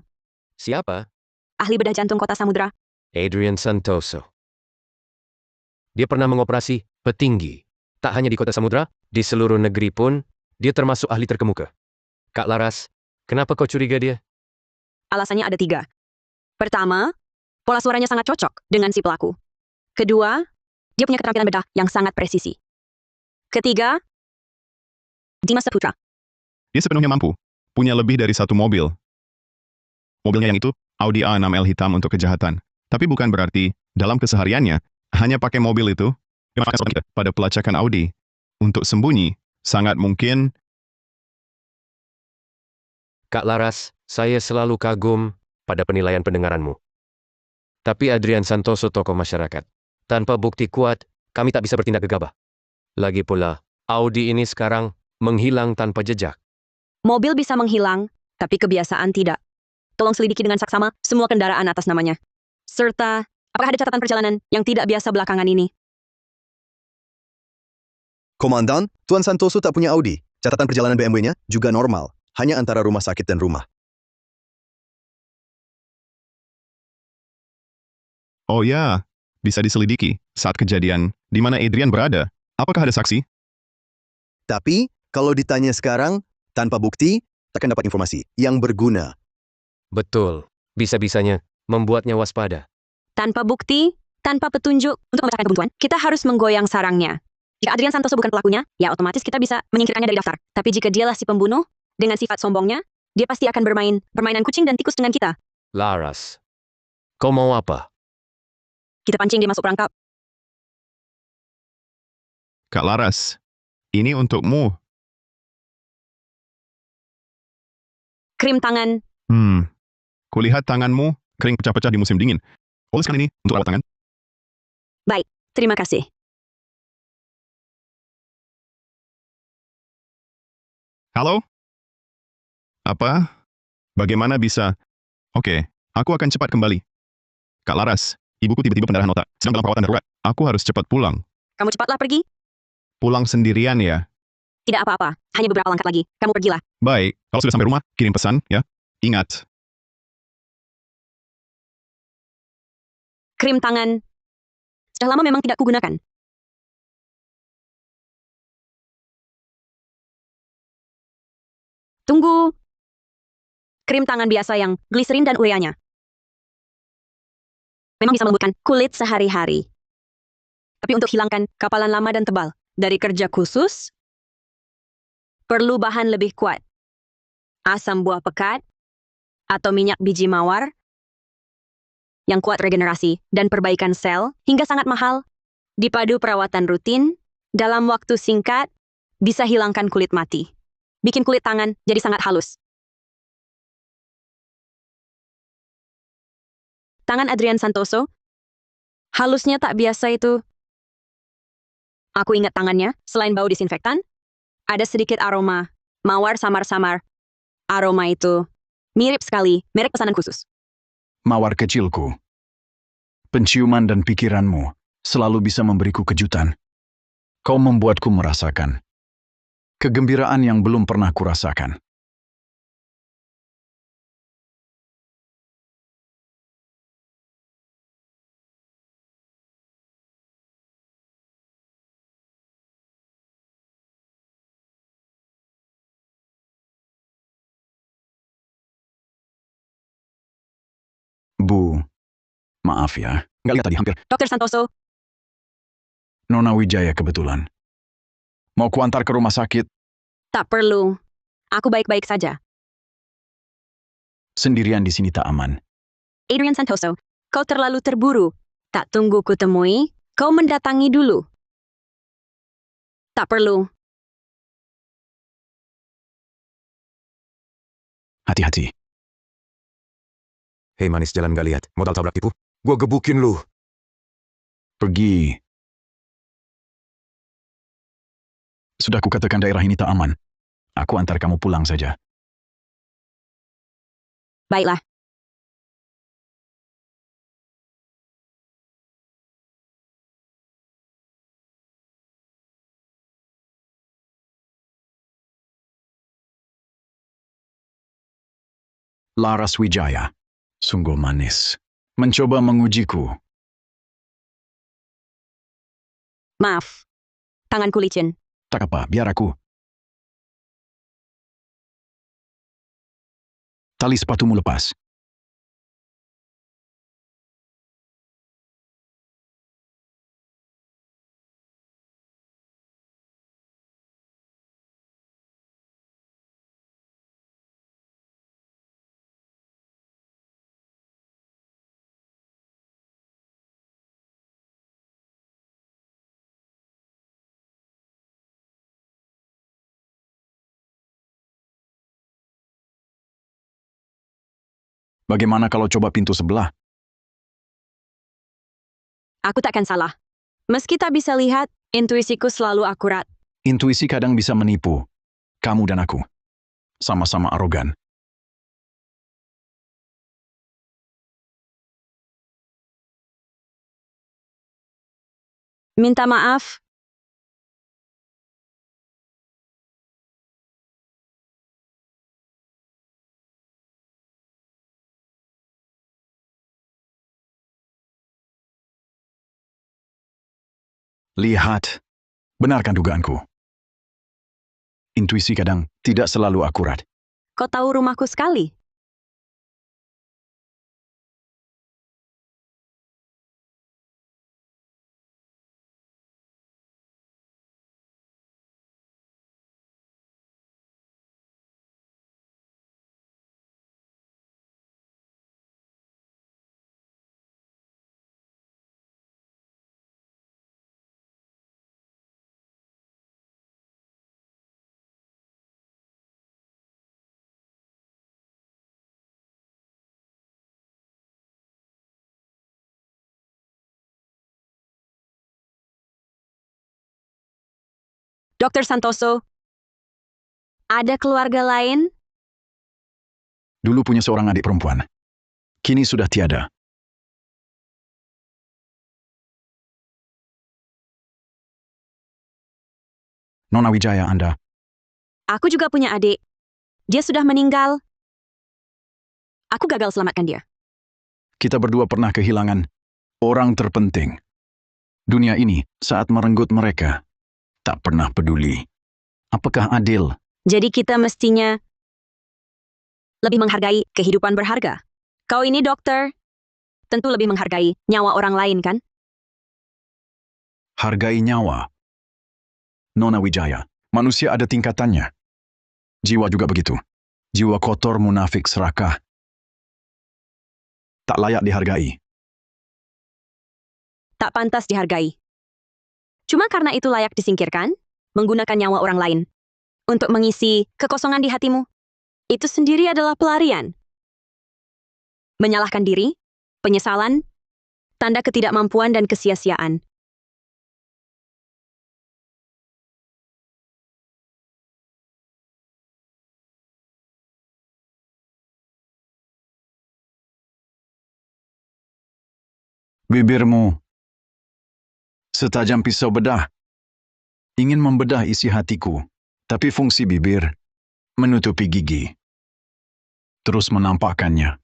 Speaker 8: Siapa?
Speaker 3: Ahli bedah jantung Kota Samudra.
Speaker 8: Adrian Santoso. Dia pernah mengoperasi petinggi. Tak hanya di Kota Samudra, di seluruh negeri pun, dia termasuk ahli terkemuka. Kak Laras, kenapa kau curiga dia?
Speaker 3: Alasannya ada 3. Pertama, pola suaranya sangat cocok dengan si pelaku. Kedua, dia punya keterampilan bedah yang sangat presisi. Ketiga, Dimas Saputra.
Speaker 4: Dia sepenuhnya mampu. Punya lebih dari 1 mobil. Mobilnya yang itu, Audi A6L hitam untuk kejahatan. Tapi bukan berarti, dalam kesehariannya, hanya pakai mobil itu, pada pelacakan Audi. Untuk sembunyi, sangat mungkin.
Speaker 8: Kak Laras, saya selalu kagum pada penilaian pendengaranmu. Tapi Adrian Santoso tokoh masyarakat. Tanpa bukti kuat, kami tak bisa bertindak gegabah. Lagi pula, Audi ini sekarang menghilang tanpa jejak.
Speaker 3: Mobil bisa menghilang, tapi kebiasaan tidak. Tolong selidiki dengan saksama semua kendaraan atas namanya. Serta, apakah ada catatan perjalanan yang tidak biasa belakangan ini?
Speaker 7: Komandan, Tuan Santoso tak punya Audi. Catatan perjalanan BMW-nya juga normal. Hanya antara rumah sakit dan rumah.
Speaker 4: Oh ya, bisa diselidiki saat kejadian di mana Adrian berada. Apakah ada saksi?
Speaker 7: Tapi, kalau ditanya sekarang, tanpa bukti, takkan dapat informasi yang berguna.
Speaker 8: Betul, bisa-bisanya membuatnya waspada.
Speaker 3: Tanpa bukti, tanpa petunjuk untuk memecahkan kebuntuan, kita harus menggoyang sarangnya. Jika Adrian Santoso bukan pelakunya, ya otomatis kita bisa menyingkirkannya dari daftar. Tapi jika dialah si pembunuh, dengan sifat sombongnya, dia pasti akan bermain permainan kucing dan tikus dengan kita.
Speaker 8: Laras, kau mau apa?
Speaker 3: Kita pancing dia masuk perangkap.
Speaker 4: Kak Laras, ini untukmu.
Speaker 3: Krim tangan.
Speaker 4: Kulihat tanganmu kering pecah-pecah di musim dingin. Oleskan ini untuk rawat tangan.
Speaker 3: Baik, terima kasih.
Speaker 4: Halo? Apa? Bagaimana bisa? Oke, aku akan cepat kembali. Kak Laras, ibuku tiba-tiba pendarahan otak. Sedang dalam perawatan darurat. Aku harus cepat pulang.
Speaker 3: Kamu cepatlah pergi.
Speaker 4: Pulang sendirian ya?
Speaker 3: Tidak apa-apa, hanya beberapa langkah lagi. Kamu pergilah.
Speaker 4: Baik, kalau sudah sampai rumah, kirim pesan ya. Ingat.
Speaker 3: Krim tangan. Sudah lama memang tidak kugunakan. Tunggu. Krim tangan biasa yang gliserin dan ureanya. Memang bisa melembutkan kulit sehari-hari. Tapi untuk hilangkan kapalan lama dan tebal dari kerja khusus, perlu bahan lebih kuat. Asam buah pekat atau minyak biji mawar yang kuat regenerasi dan perbaikan sel hingga sangat mahal. Dipadu perawatan rutin, dalam waktu singkat, bisa hilangkan kulit mati. Bikin kulit tangan jadi sangat halus. Tangan Adrian Santoso, halusnya tak biasa itu. Aku ingat tangannya, selain bau disinfektan, ada sedikit aroma, mawar samar-samar. Aroma itu mirip sekali, merek pesanan khusus.
Speaker 1: Mawar kecilku. Penciuman dan pikiranmu selalu bisa memberiku kejutan. Kau membuatku merasakan kegembiraan yang belum pernah kurasakan. Bu, maaf ya. Nggak lihat tadi hampir.
Speaker 3: Dr. Santoso,
Speaker 1: Nona Wijaya kebetulan. Mau kuantar ke rumah sakit?
Speaker 3: tak perlu. Aku baik-baik saja.
Speaker 1: Sendirian di sini tak aman.
Speaker 3: Adrian Santoso, kau terlalu terburu. Tak tunggu ku temui, kau mendatangi dulu. Tak perlu.
Speaker 1: Hati-hati.
Speaker 2: Hei manis jalan gak lihat, modal tabrak tipu. Gua gebukin lu.
Speaker 1: Pergi. Sudah kukatakan daerah ini tak aman. Aku antar kamu pulang saja.
Speaker 3: Baiklah.
Speaker 1: Laras Wijaya. Sungguh manis. Mencoba mengujiku.
Speaker 3: Maaf. Tanganku licin.
Speaker 1: Tak apa, biar aku. Tali sepatumu lepas. Bagaimana kalau coba pintu sebelah?
Speaker 3: Aku takkan salah. Meski tak bisa lihat, intuisiku selalu akurat.
Speaker 1: Intuisi kadang bisa menipu. Kamu dan aku. Sama-sama arogan.
Speaker 3: Minta maaf.
Speaker 1: Lihat. Benarkan dugaanku. Intuisi kadang tidak selalu akurat.
Speaker 3: Kau tahu rumahku sekali. Dr. Santoso, ada keluarga lain?
Speaker 1: Dulu punya seorang adik perempuan. Kini sudah tiada. Nona Wijaya Anda.
Speaker 3: Aku juga punya adik. Dia sudah meninggal. Aku gagal selamatkan dia.
Speaker 1: Kita berdua pernah kehilangan orang terpenting. Dunia ini saat merenggut mereka tak pernah peduli. Apakah adil?
Speaker 3: Jadi kita mestinya lebih menghargai kehidupan berharga. Kau ini dokter, tentu lebih menghargai nyawa orang lain, kan?
Speaker 1: Hargai nyawa. Nona Wijaya, manusia ada tingkatannya. Jiwa juga begitu. Jiwa kotor, munafik, serakah. Tak layak dihargai.
Speaker 3: Tak pantas dihargai. Cuma karena itu layak disingkirkan, menggunakan nyawa orang lain untuk mengisi kekosongan di hatimu. Itu sendiri adalah pelarian. Menyalahkan diri, penyesalan, tanda ketidakmampuan dan kesia-siaan.
Speaker 1: Bibirmu setajam pisau bedah. Ingin membedah isi hatiku, tapi fungsi bibir menutupi gigi. Terus menampakkannya.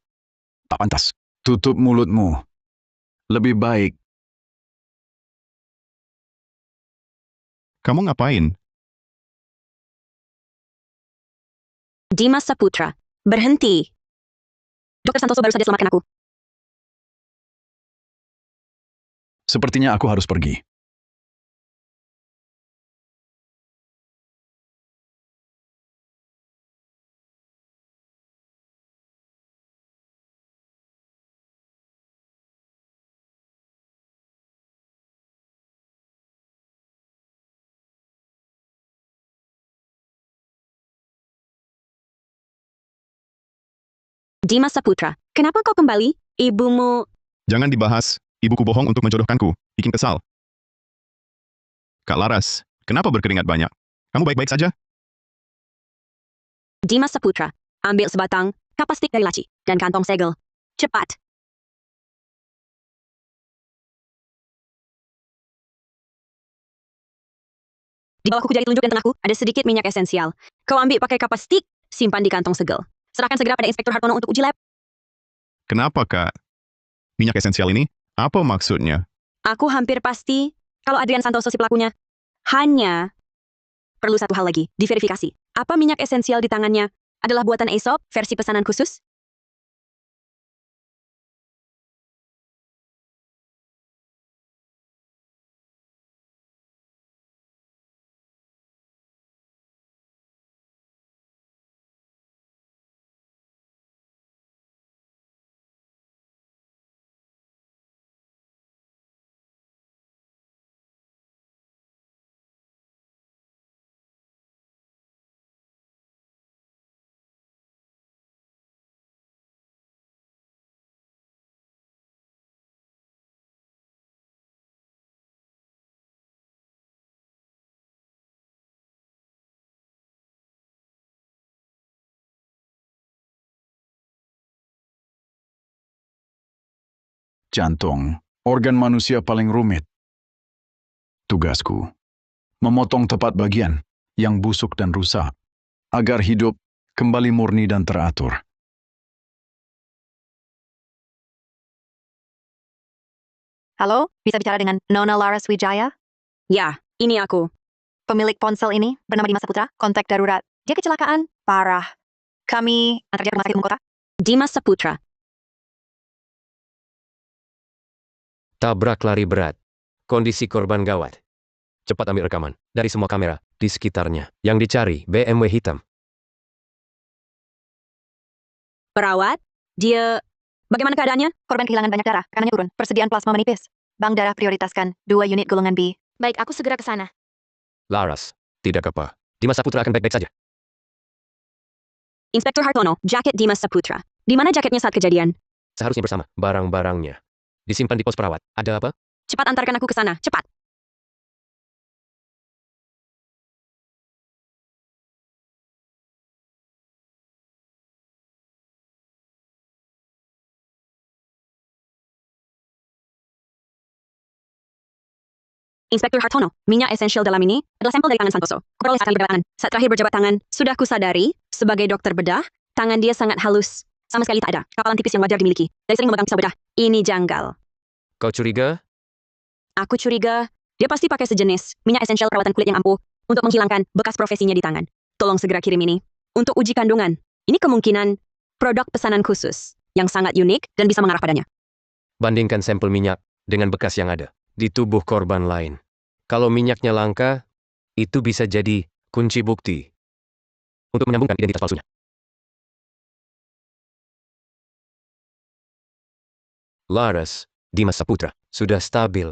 Speaker 1: Tak pantas. Tutup mulutmu. Lebih baik.
Speaker 4: Kamu ngapain?
Speaker 3: Dimas Saputra, berhenti. Dr. Santoso baru saja selamatkan aku.
Speaker 1: Sepertinya aku harus pergi.
Speaker 3: Dimas Saputra, kenapa kau kembali? Ibumu...
Speaker 4: Jangan dibahas. Ibuku bohong untuk menjodohkanku. Bikin kesal. Kak Laras, kenapa berkeringat banyak? Kamu baik-baik saja?
Speaker 3: Dimas Saputra, ambil sebatang kapas stik dari laci dan kantong segel. Cepat. Di bawah kuku jari telunjuk dan tengahku ada sedikit minyak esensial. Kau ambil pakai kapas stik, simpan di kantong segel. Serahkan segera pada Inspektur Hartono untuk uji lab.
Speaker 4: Kenapa, Kak? Minyak esensial ini? Apa maksudnya?
Speaker 3: Aku hampir pasti kalau Adrian Santoso si pelakunya. Hanya perlu satu hal lagi, diverifikasi. Apa minyak esensial di tangannya adalah buatan Aesop versi pesanan khusus?
Speaker 1: Jantung, organ manusia paling rumit. Tugasku, memotong tepat bagian yang busuk dan rusak, agar hidup kembali murni dan teratur.
Speaker 12: Halo, bisa bicara dengan Nona Laras Wijaya?
Speaker 3: Ya, ini aku.
Speaker 12: Pemilik ponsel ini bernama Dimas Saputra, kontak darurat. Dia kecelakaan, parah. Kami antar dia ke rumah sakit umum kota.
Speaker 3: Dimas Saputra.
Speaker 8: Tabrak lari berat. Kondisi korban gawat. Cepat ambil rekaman dari semua kamera di sekitarnya. Yang dicari BMW hitam.
Speaker 3: Perawat, dia... Bagaimana keadaannya?
Speaker 12: Korban kehilangan banyak darah, karenanya turun. Persediaan plasma menipis. Bank darah prioritaskan 2 unit golongan B.
Speaker 13: Baik, aku segera ke sana.
Speaker 8: Laras, tidak apa. Dimas Saputra akan baik-baik saja.
Speaker 3: Inspektur Hartono, jaket Dimas Saputra. Di mana jaketnya saat kejadian?
Speaker 8: Seharusnya bersama barang-barangnya. Disimpan di pos perawat. Ada apa?
Speaker 3: Cepat antarkan aku ke sana, cepat. Inspektur Hartono, minyak esensial dalam ini adalah sampel dari tangan Santoso. Kuperoleh saat kali berjabat tangan. Saat terakhir berjabat tangan, sudah kusadari, sebagai dokter bedah, tangan dia sangat halus. Sama sekali tak ada kapalan tipis yang wajar dimiliki. Dari sering memegang pisau bedah. Ini janggal.
Speaker 8: Kau curiga?
Speaker 3: Aku curiga, dia pasti pakai sejenis minyak esensial perawatan kulit yang ampuh untuk menghilangkan bekas profesinya di tangan. Tolong segera kirim ini. Untuk uji kandungan, ini kemungkinan produk pesanan khusus yang sangat unik dan bisa mengarah padanya.
Speaker 8: Bandingkan sampel minyak dengan bekas yang ada di tubuh korban lain. Kalau minyaknya langka, itu bisa jadi kunci bukti untuk menyambungkan identitas palsunya. Laras, Dimas Saputra, sudah stabil.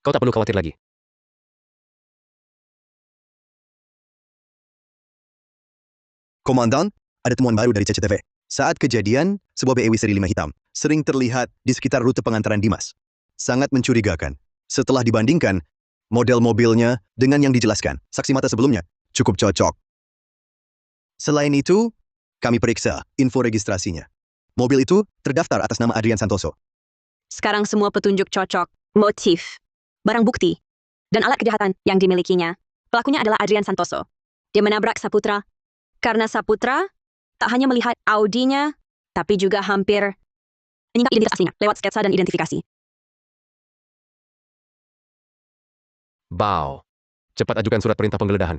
Speaker 8: Kau tak perlu khawatir lagi.
Speaker 7: Komandan, ada temuan baru dari CCTV. Saat kejadian, sebuah BMW seri 5 hitam sering terlihat di sekitar rute pengantaran Dimas. Sangat mencurigakan. Setelah dibandingkan, model mobilnya dengan yang dijelaskan saksi mata sebelumnya cukup cocok. Selain itu, kami periksa info registrasinya. Mobil itu terdaftar atas nama Adrian Santoso.
Speaker 3: Sekarang semua petunjuk cocok, motif, barang bukti, dan alat kejahatan yang dimilikinya. Pelakunya adalah Adrian Santoso. Dia menabrak Saputra karena Saputra tak hanya melihat Audinya, tapi juga hampir menyingkap identitas aslinya lewat sketsa dan identifikasi.
Speaker 8: Bao. Cepat ajukan surat perintah penggeledahan.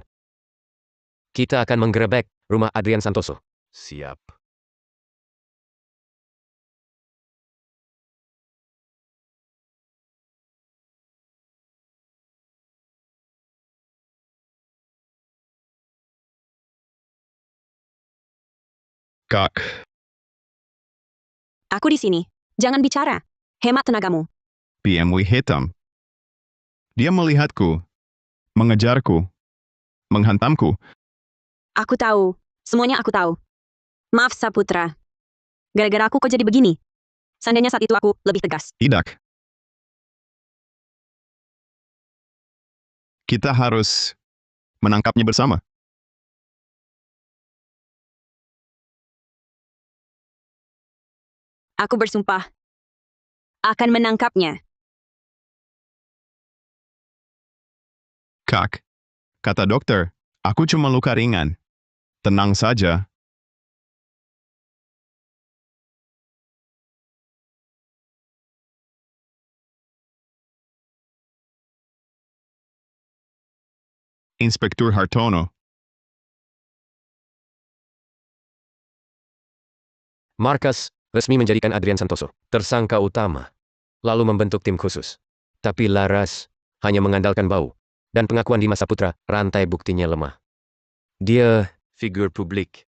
Speaker 8: Kita akan menggerebek rumah Adrian Santoso. Siap.
Speaker 4: Kak,
Speaker 3: Aku di sini. Jangan bicara. Hemat tenagamu.
Speaker 4: BMW hitam. Dia melihatku, mengejarku, menghantamku.
Speaker 3: Aku tahu. Semuanya aku tahu. Maaf, Saputra. Gara-gara aku kok jadi begini? Seandainya saat itu aku lebih tegas.
Speaker 4: Tidak. Kita harus menangkapnya bersama.
Speaker 3: Aku bersumpah akan menangkapnya.
Speaker 4: Kak, kata dokter, aku cuma luka ringan. Tenang saja. Inspektur Hartono.
Speaker 8: Markas resmi menjadikan Adrian Santoso tersangka utama, lalu membentuk tim khusus. Tapi Laras hanya mengandalkan bau dan pengakuan Dimas Saputra, rantai buktinya lemah. Dia figur publik.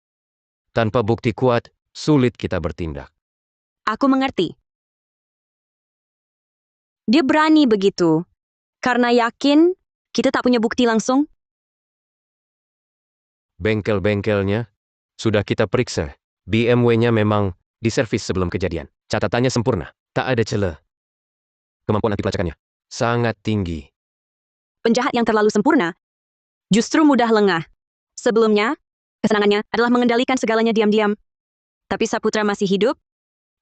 Speaker 8: Tanpa bukti kuat, sulit kita bertindak.
Speaker 3: Aku mengerti. Dia berani begitu. Karena yakin kita tak punya bukti langsung.
Speaker 8: Bengkel-bengkelnya sudah kita periksa. BMW-nya memang diservis sebelum kejadian. Catatannya sempurna, tak ada celah. Kemampuan anti pelacakannya sangat tinggi.
Speaker 3: Penjahat yang terlalu sempurna justru mudah lengah. Sebelumnya, kesenangannya adalah mengendalikan segalanya diam-diam. Tapi Saputra masih hidup,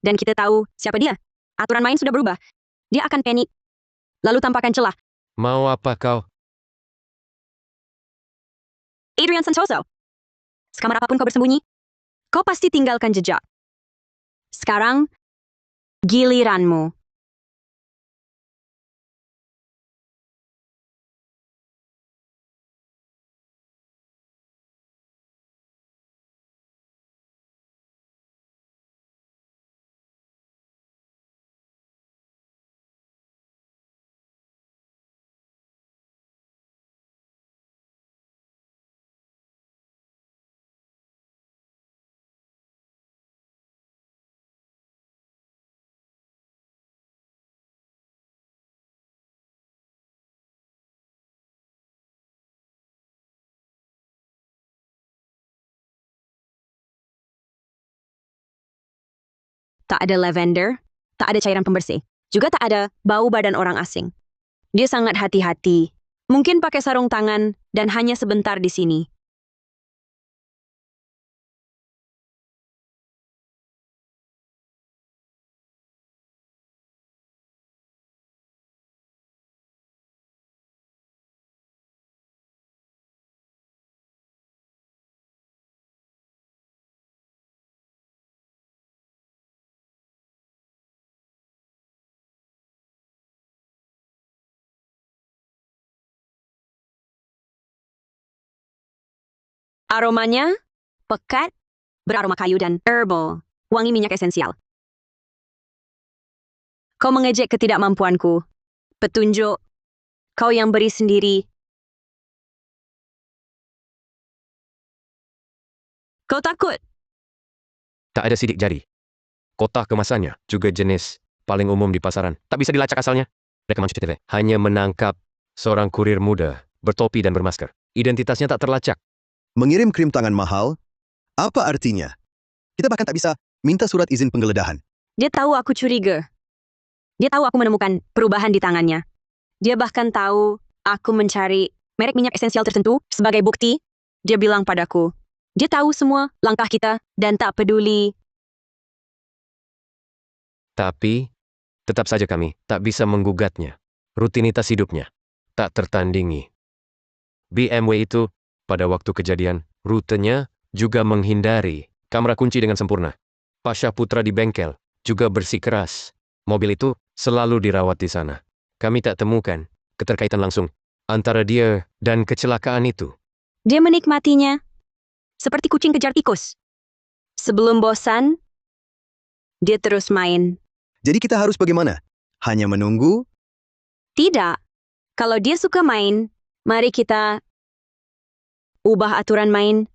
Speaker 3: dan kita tahu siapa dia. Aturan main sudah berubah. Dia akan panik, lalu tampakkan celah.
Speaker 8: Mau apa kau?
Speaker 3: Adrian Santoso, sekamar apapun kau bersembunyi, kau pasti tinggalkan jejak. Sekarang, giliranmu. Tak ada lavender, tak ada cairan pembersih. Juga tak ada bau badan orang asing. Dia sangat hati-hati. Mungkin pakai sarung tangan dan hanya sebentar di sini. Aromanya pekat, beraroma kayu dan herbal, wangi minyak esensial. Kau mengejek ketidakmampuanku. Petunjuk, kau yang beri sendiri. Kau takut?
Speaker 8: Tak ada sidik jari. Kotak kemasannya juga jenis paling umum di pasaran. Tak bisa dilacak asalnya. Rekaman CCTV hanya menangkap seorang kurir muda, bertopi dan bermasker. Identitasnya tak terlacak.
Speaker 7: Mengirim krim tangan mahal? Apa artinya? Kita bahkan tak bisa minta surat izin penggeledahan.
Speaker 3: Dia tahu aku curiga. Dia tahu aku menemukan perubahan di tangannya. Dia bahkan tahu aku mencari merek minyak esensial tertentu sebagai bukti. Dia bilang padaku, dia tahu semua langkah kita dan tak peduli.
Speaker 8: Tapi, tetap saja kami tak bisa menggugatnya. Rutinitas hidupnya tak tertandingi. BMW itu, pada waktu kejadian, rutenya juga menghindari kamera kunci dengan sempurna. Pasha Putra di bengkel juga bersikeras. Mobil itu selalu dirawat di sana. Kami tak temukan keterkaitan langsung antara dia dan kecelakaan itu.
Speaker 3: Dia menikmatinya seperti kucing kejar tikus. Sebelum bosan, dia terus main.
Speaker 7: Jadi kita harus bagaimana? Hanya menunggu?
Speaker 3: Tidak. Kalau dia suka main, mari kita ubah aturan main.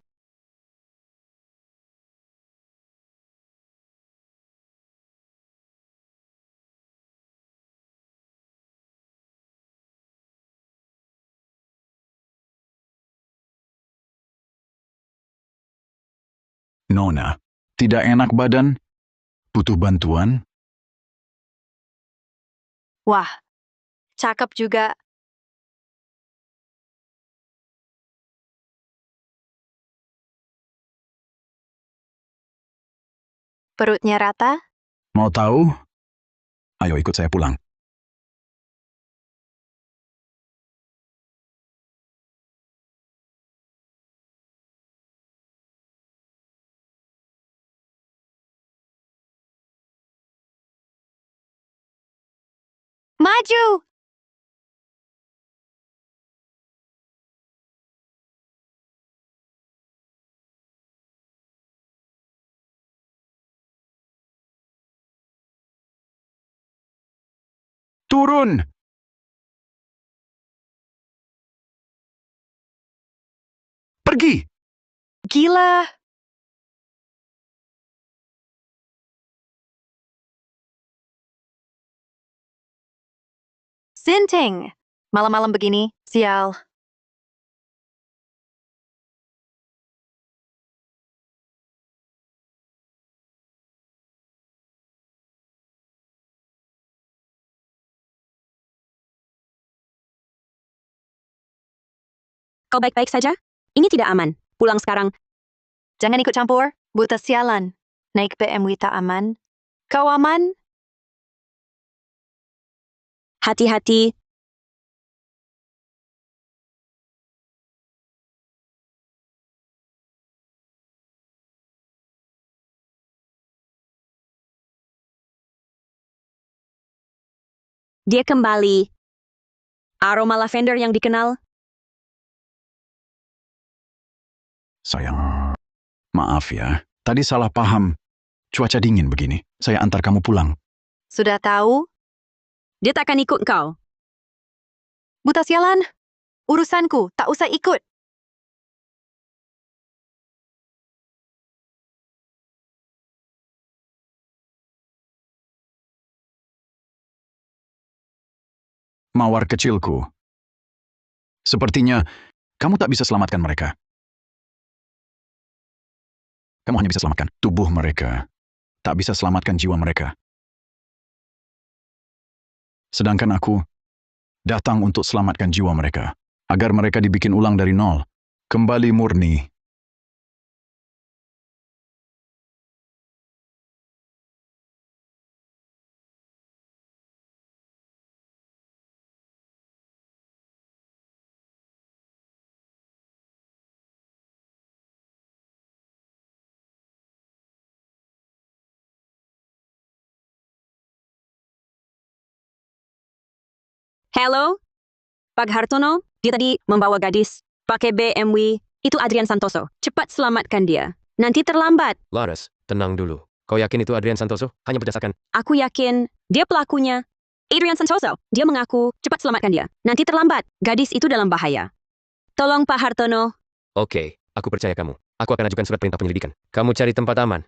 Speaker 1: Nona, tidak enak badan? Butuh bantuan?
Speaker 12: Wah, cakep juga. Perutnya rata?
Speaker 1: Mau tahu? Ayo ikut saya pulang.
Speaker 12: Maju!
Speaker 1: Turun! Pergi!
Speaker 12: Gila! Sinting! Malam-malam begini, sial.
Speaker 3: Kau baik-baik saja? Ini tidak aman. Pulang sekarang.
Speaker 12: Jangan ikut campur, buta sialan. Naik BMW tak aman. Kau aman?
Speaker 3: Hati-hati. Dia kembali. Aroma lavender yang dikenal.
Speaker 1: Sayang, maaf ya. Tadi salah paham. Cuaca dingin begini. Saya antar kamu pulang.
Speaker 12: Sudah tahu?
Speaker 3: Dia takkan ikut kau.
Speaker 12: Buta sialan? Urusanku, tak usah ikut.
Speaker 1: Mawar kecilku. Sepertinya kamu tak bisa selamatkan mereka. Kamu hanya bisa selamatkan tubuh mereka. Tak bisa selamatkan jiwa mereka. Sedangkan aku datang untuk selamatkan jiwa mereka. Agar mereka dibikin ulang dari nol. Kembali murni.
Speaker 3: Halo? Pak Hartono, dia tadi membawa gadis. Pakai BMW. Itu Adrian Santoso. Cepat selamatkan dia. Nanti terlambat.
Speaker 8: Laras, tenang dulu. Kau yakin itu Adrian Santoso? Hanya berdasarkan...
Speaker 3: Aku yakin dia pelakunya. Adrian Santoso. Dia mengaku, cepat selamatkan dia. Nanti terlambat. Gadis itu dalam bahaya. Tolong Pak Hartono.
Speaker 8: Oke, aku percaya kamu. Aku akan ajukan surat perintah penyelidikan. Kamu cari tempat aman.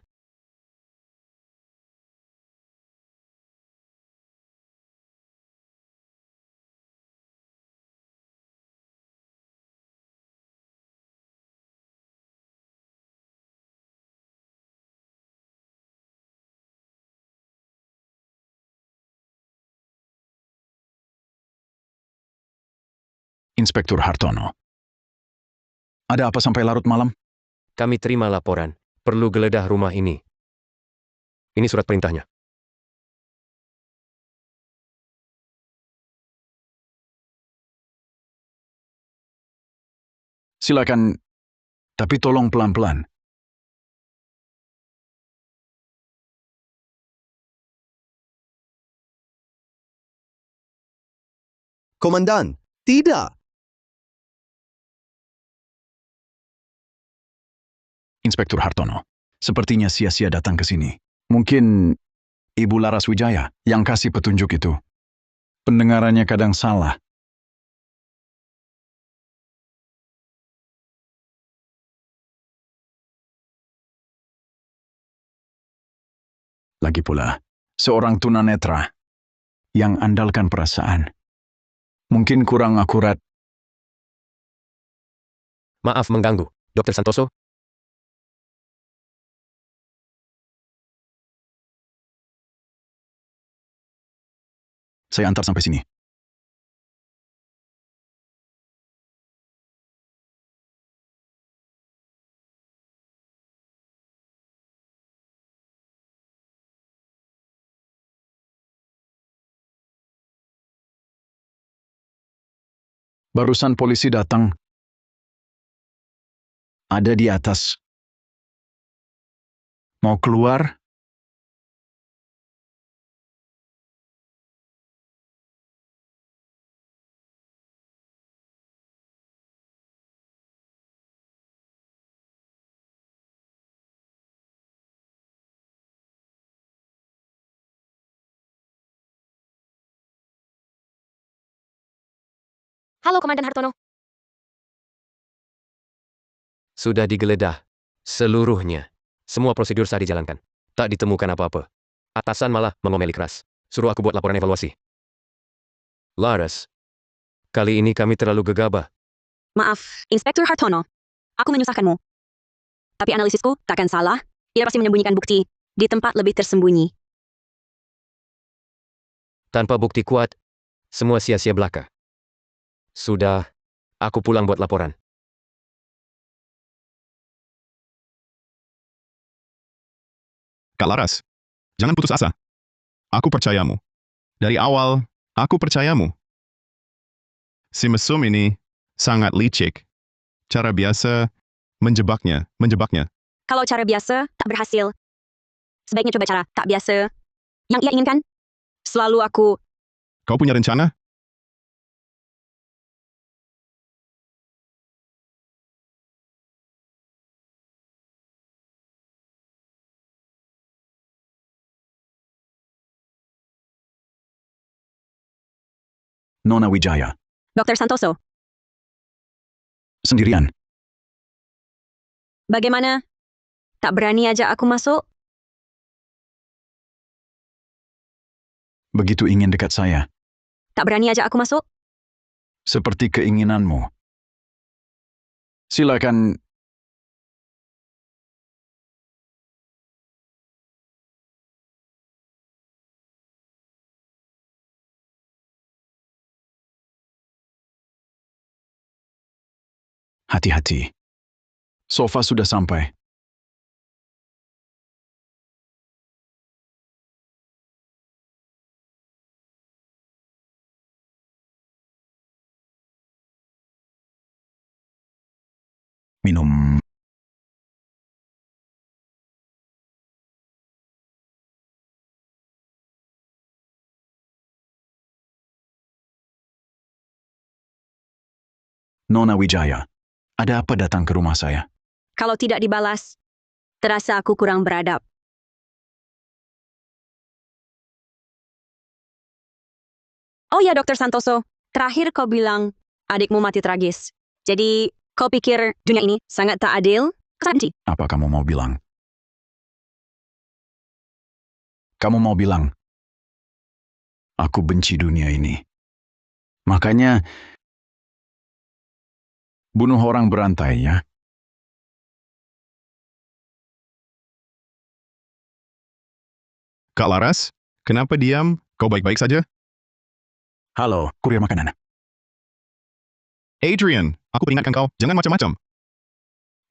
Speaker 1: Inspektur Hartono. Ada apa sampai larut malam?
Speaker 8: Kami terima laporan. Perlu geledah rumah ini. Ini surat perintahnya.
Speaker 1: Silakan, tapi tolong pelan-pelan.
Speaker 7: Komandan, tidak.
Speaker 1: Inspektur Hartono, sepertinya sia-sia datang ke sini. Mungkin Ibu Laras Wijaya yang kasih petunjuk itu. Pendengarannya kadang salah. Lagi pula, seorang tunanetra yang andalkan perasaan. Mungkin kurang akurat.
Speaker 8: Maaf mengganggu, Dr. Santoso.
Speaker 1: Saya antar sampai sini. Barusan polisi datang. Ada di atas. Mau keluar?
Speaker 3: Halo, Komandan Hartono.
Speaker 8: Sudah digeledah. Seluruhnya. Semua prosedur sah dijalankan. Tak ditemukan apa-apa. Atasan malah mengomeli keras. Suruh aku buat laporan evaluasi. Laras, kali ini kami terlalu gegabah.
Speaker 3: Maaf, Inspektur Hartono. Aku menyusahkanmu. Tapi analisisku takkan salah. Ia pasti menyembunyikan bukti di tempat lebih tersembunyi.
Speaker 8: Tanpa bukti kuat, semua sia-sia belaka. Sudah, aku pulang buat laporan.
Speaker 4: Kak Laras, jangan putus asa. Aku percayamu. Dari awal, aku percayamu. Si mesum ini sangat licik. Cara biasa menjebaknya.
Speaker 3: Kalau cara biasa tak berhasil, sebaiknya coba cara tak biasa. Yang ia inginkan, selalu aku...
Speaker 4: Kau punya rencana?
Speaker 1: Nona Wijaya.
Speaker 3: Dr. Santoso,
Speaker 1: Sendirian.
Speaker 3: bagaimana? Tak berani ajak aku masuk?
Speaker 1: Begitu ingin dekat saya.
Speaker 3: Tak berani ajak aku masuk?
Speaker 1: Seperti keinginanmu. Silakan. Hati-hati. Sofa sudah sampai. Minum. Nona Wijaya, ada apa datang ke rumah saya?
Speaker 3: Kalau tidak dibalas, terasa aku kurang beradab. Oh ya, Dr. Santoso, terakhir kau bilang adikmu mati tragis. Jadi, kau pikir dunia ini sangat tak adil? Kesanci.
Speaker 1: Apa kamu mau bilang? Kamu mau bilang, aku benci dunia ini. Makanya, bunuh orang berantai ya.
Speaker 4: Kak Laras, kenapa diam? Kau baik-baik saja?
Speaker 1: Halo, kurir makanan.
Speaker 4: Adrian, aku peringatkan kau, jangan macam-macam.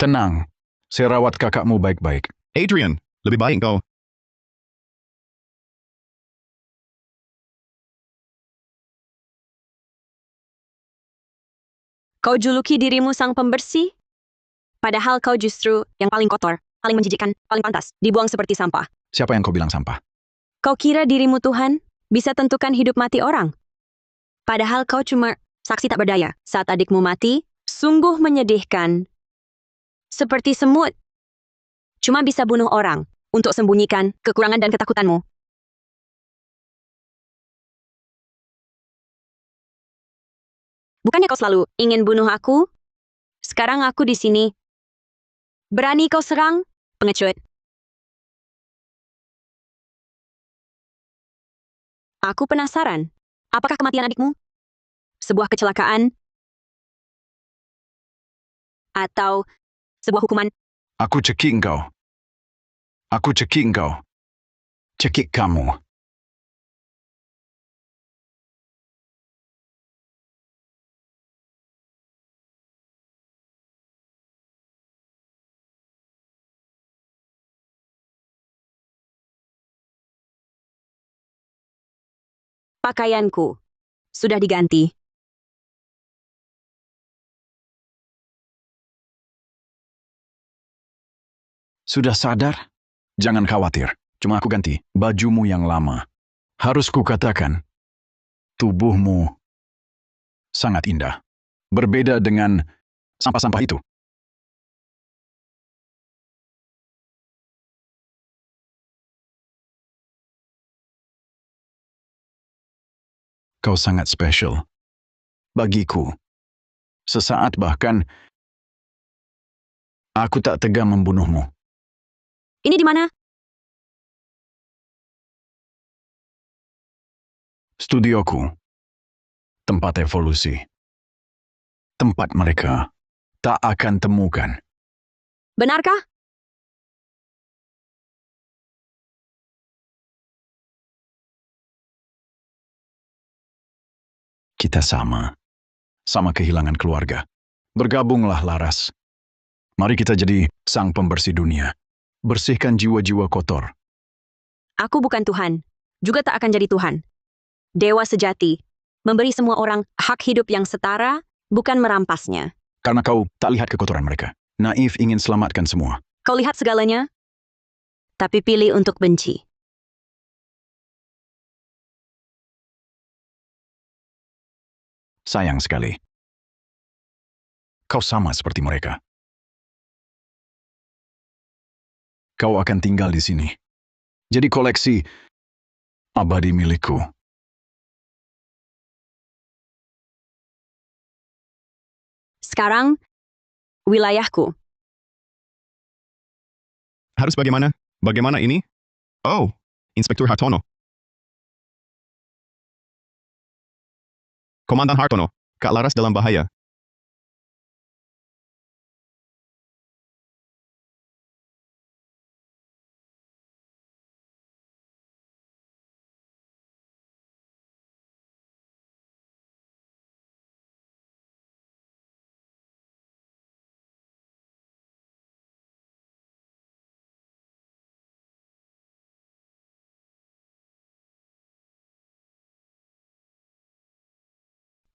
Speaker 1: Tenang, saya rawat kakakmu baik-baik.
Speaker 4: Adrian, lebih baik kau.
Speaker 3: Kau juluki dirimu sang pembersih? Padahal kau justru yang paling kotor, paling menjijikkan, paling pantas, dibuang seperti sampah.
Speaker 1: Siapa yang kau bilang sampah?
Speaker 3: Kau kira dirimu Tuhan bisa tentukan hidup mati orang? Padahal kau cuma saksi tak berdaya saat adikmu mati, sungguh menyedihkan. Seperti semut. Cuma bisa bunuh orang untuk sembunyikan kekurangan dan ketakutanmu. Bukannya kau selalu ingin bunuh aku? Sekarang aku di sini. Berani kau serang? Pengecut. Aku penasaran. Apakah kematian adikmu sebuah kecelakaan? Atau sebuah hukuman?
Speaker 1: Aku cekik engkau. Aku cekik engkau. Cekik kamu.
Speaker 3: Pakaianku sudah diganti.
Speaker 1: Sudah sadar? Jangan khawatir, cuma aku ganti bajumu yang lama. Harus kukatakan, tubuhmu sangat indah. Berbeda dengan sampah-sampah itu. Kau sangat spesial. Bagiku. Sesaat bahkan, aku tak tega membunuhmu.
Speaker 3: Ini di mana?
Speaker 1: Studioku. Tempat evolusi. Tempat mereka tak akan temukan.
Speaker 3: Benarkah?
Speaker 1: Kita sama. Sama kehilangan keluarga. Bergabunglah, Laras. Mari kita jadi sang pembersih dunia. Bersihkan jiwa-jiwa kotor.
Speaker 3: Aku bukan Tuhan, juga tak akan jadi Tuhan. Dewa sejati, memberi semua orang hak hidup yang setara, bukan merampasnya.
Speaker 1: Karena kau tak lihat kekotoran mereka. Naif ingin selamatkan semua.
Speaker 3: Kau lihat segalanya, tapi pilih untuk benci.
Speaker 1: Sayang sekali. Kau sama seperti mereka. Kau akan tinggal di sini. Jadi koleksi abadi milikku.
Speaker 3: Sekarang, wilayahku.
Speaker 4: Harus bagaimana? Bagaimana ini? Oh, Inspektur Hartono. Komandan Hartono, Kak Laras dalam bahaya.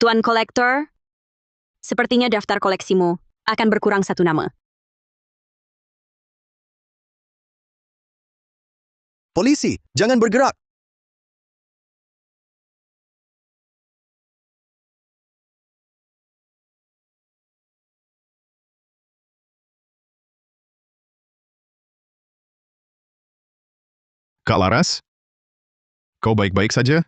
Speaker 3: Tuan Kolektor, sepertinya daftar koleksimu akan berkurang 1 nama.
Speaker 7: Polisi, jangan bergerak.
Speaker 4: Kak Laras? Kau baik-baik saja?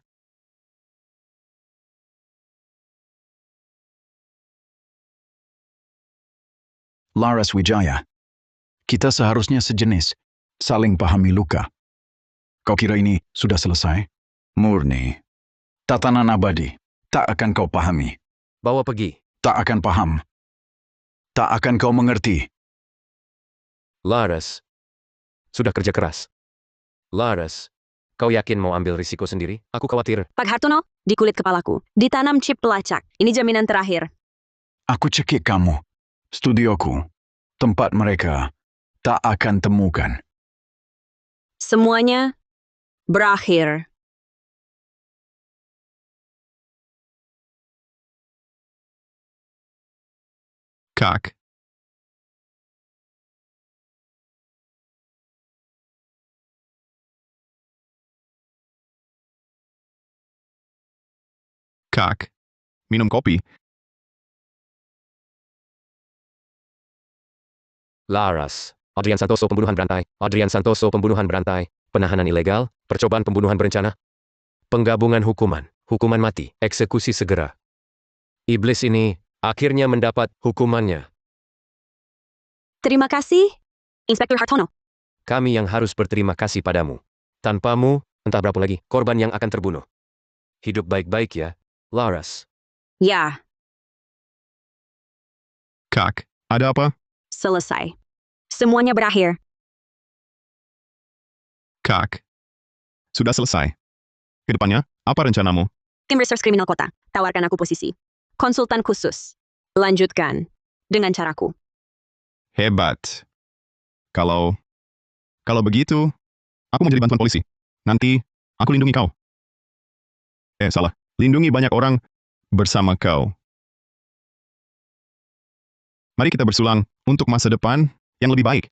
Speaker 1: Laras Wijaya. Kita seharusnya sejenis, saling pahami luka. Kau kira ini sudah selesai? Murni. Tatanan abadi. Tak akan kau pahami.
Speaker 8: Bawa pergi.
Speaker 1: Tak akan paham. Tak akan kau mengerti.
Speaker 8: Laras. Sudah kerja keras. Laras. Kau yakin mau ambil risiko sendiri? Aku khawatir.
Speaker 3: Pak Hartono, di kulit kepalaku, ditanam chip pelacak. Ini jaminan terakhir.
Speaker 1: Aku cekik kamu. Studioku. Tempat mereka tak akan temukan.
Speaker 3: Semuanya berakhir.
Speaker 4: Kak. Kak. Minum kopi.
Speaker 8: Laras. Adrian Santoso pembunuhan berantai. Adrian Santoso pembunuhan berantai. Penahanan ilegal. Percobaan pembunuhan berencana. Penggabungan hukuman. Hukuman mati. Eksekusi segera. Iblis ini akhirnya mendapat hukumannya.
Speaker 3: Terima kasih, Inspektur Hartono.
Speaker 8: Kami yang harus berterima kasih padamu. Tanpamu, entah berapa lagi korban yang akan terbunuh. Hidup baik-baik ya, Laras.
Speaker 3: Ya,
Speaker 4: Kak, ada apa?
Speaker 3: selesai. Semuanya berakhir.
Speaker 4: Kak. Sudah selesai. Kedepannya, apa rencanamu?
Speaker 3: Tim Reserve Kriminal Kota, tawarkan aku posisi. Konsultan khusus. Lanjutkan. Dengan caraku.
Speaker 4: Hebat. Kalau begitu, aku menjadi bantuan polisi. Nanti, aku lindungi kau. Salah. Lindungi banyak orang bersama kau. Mari kita bersulang untuk masa depan yang lebih baik.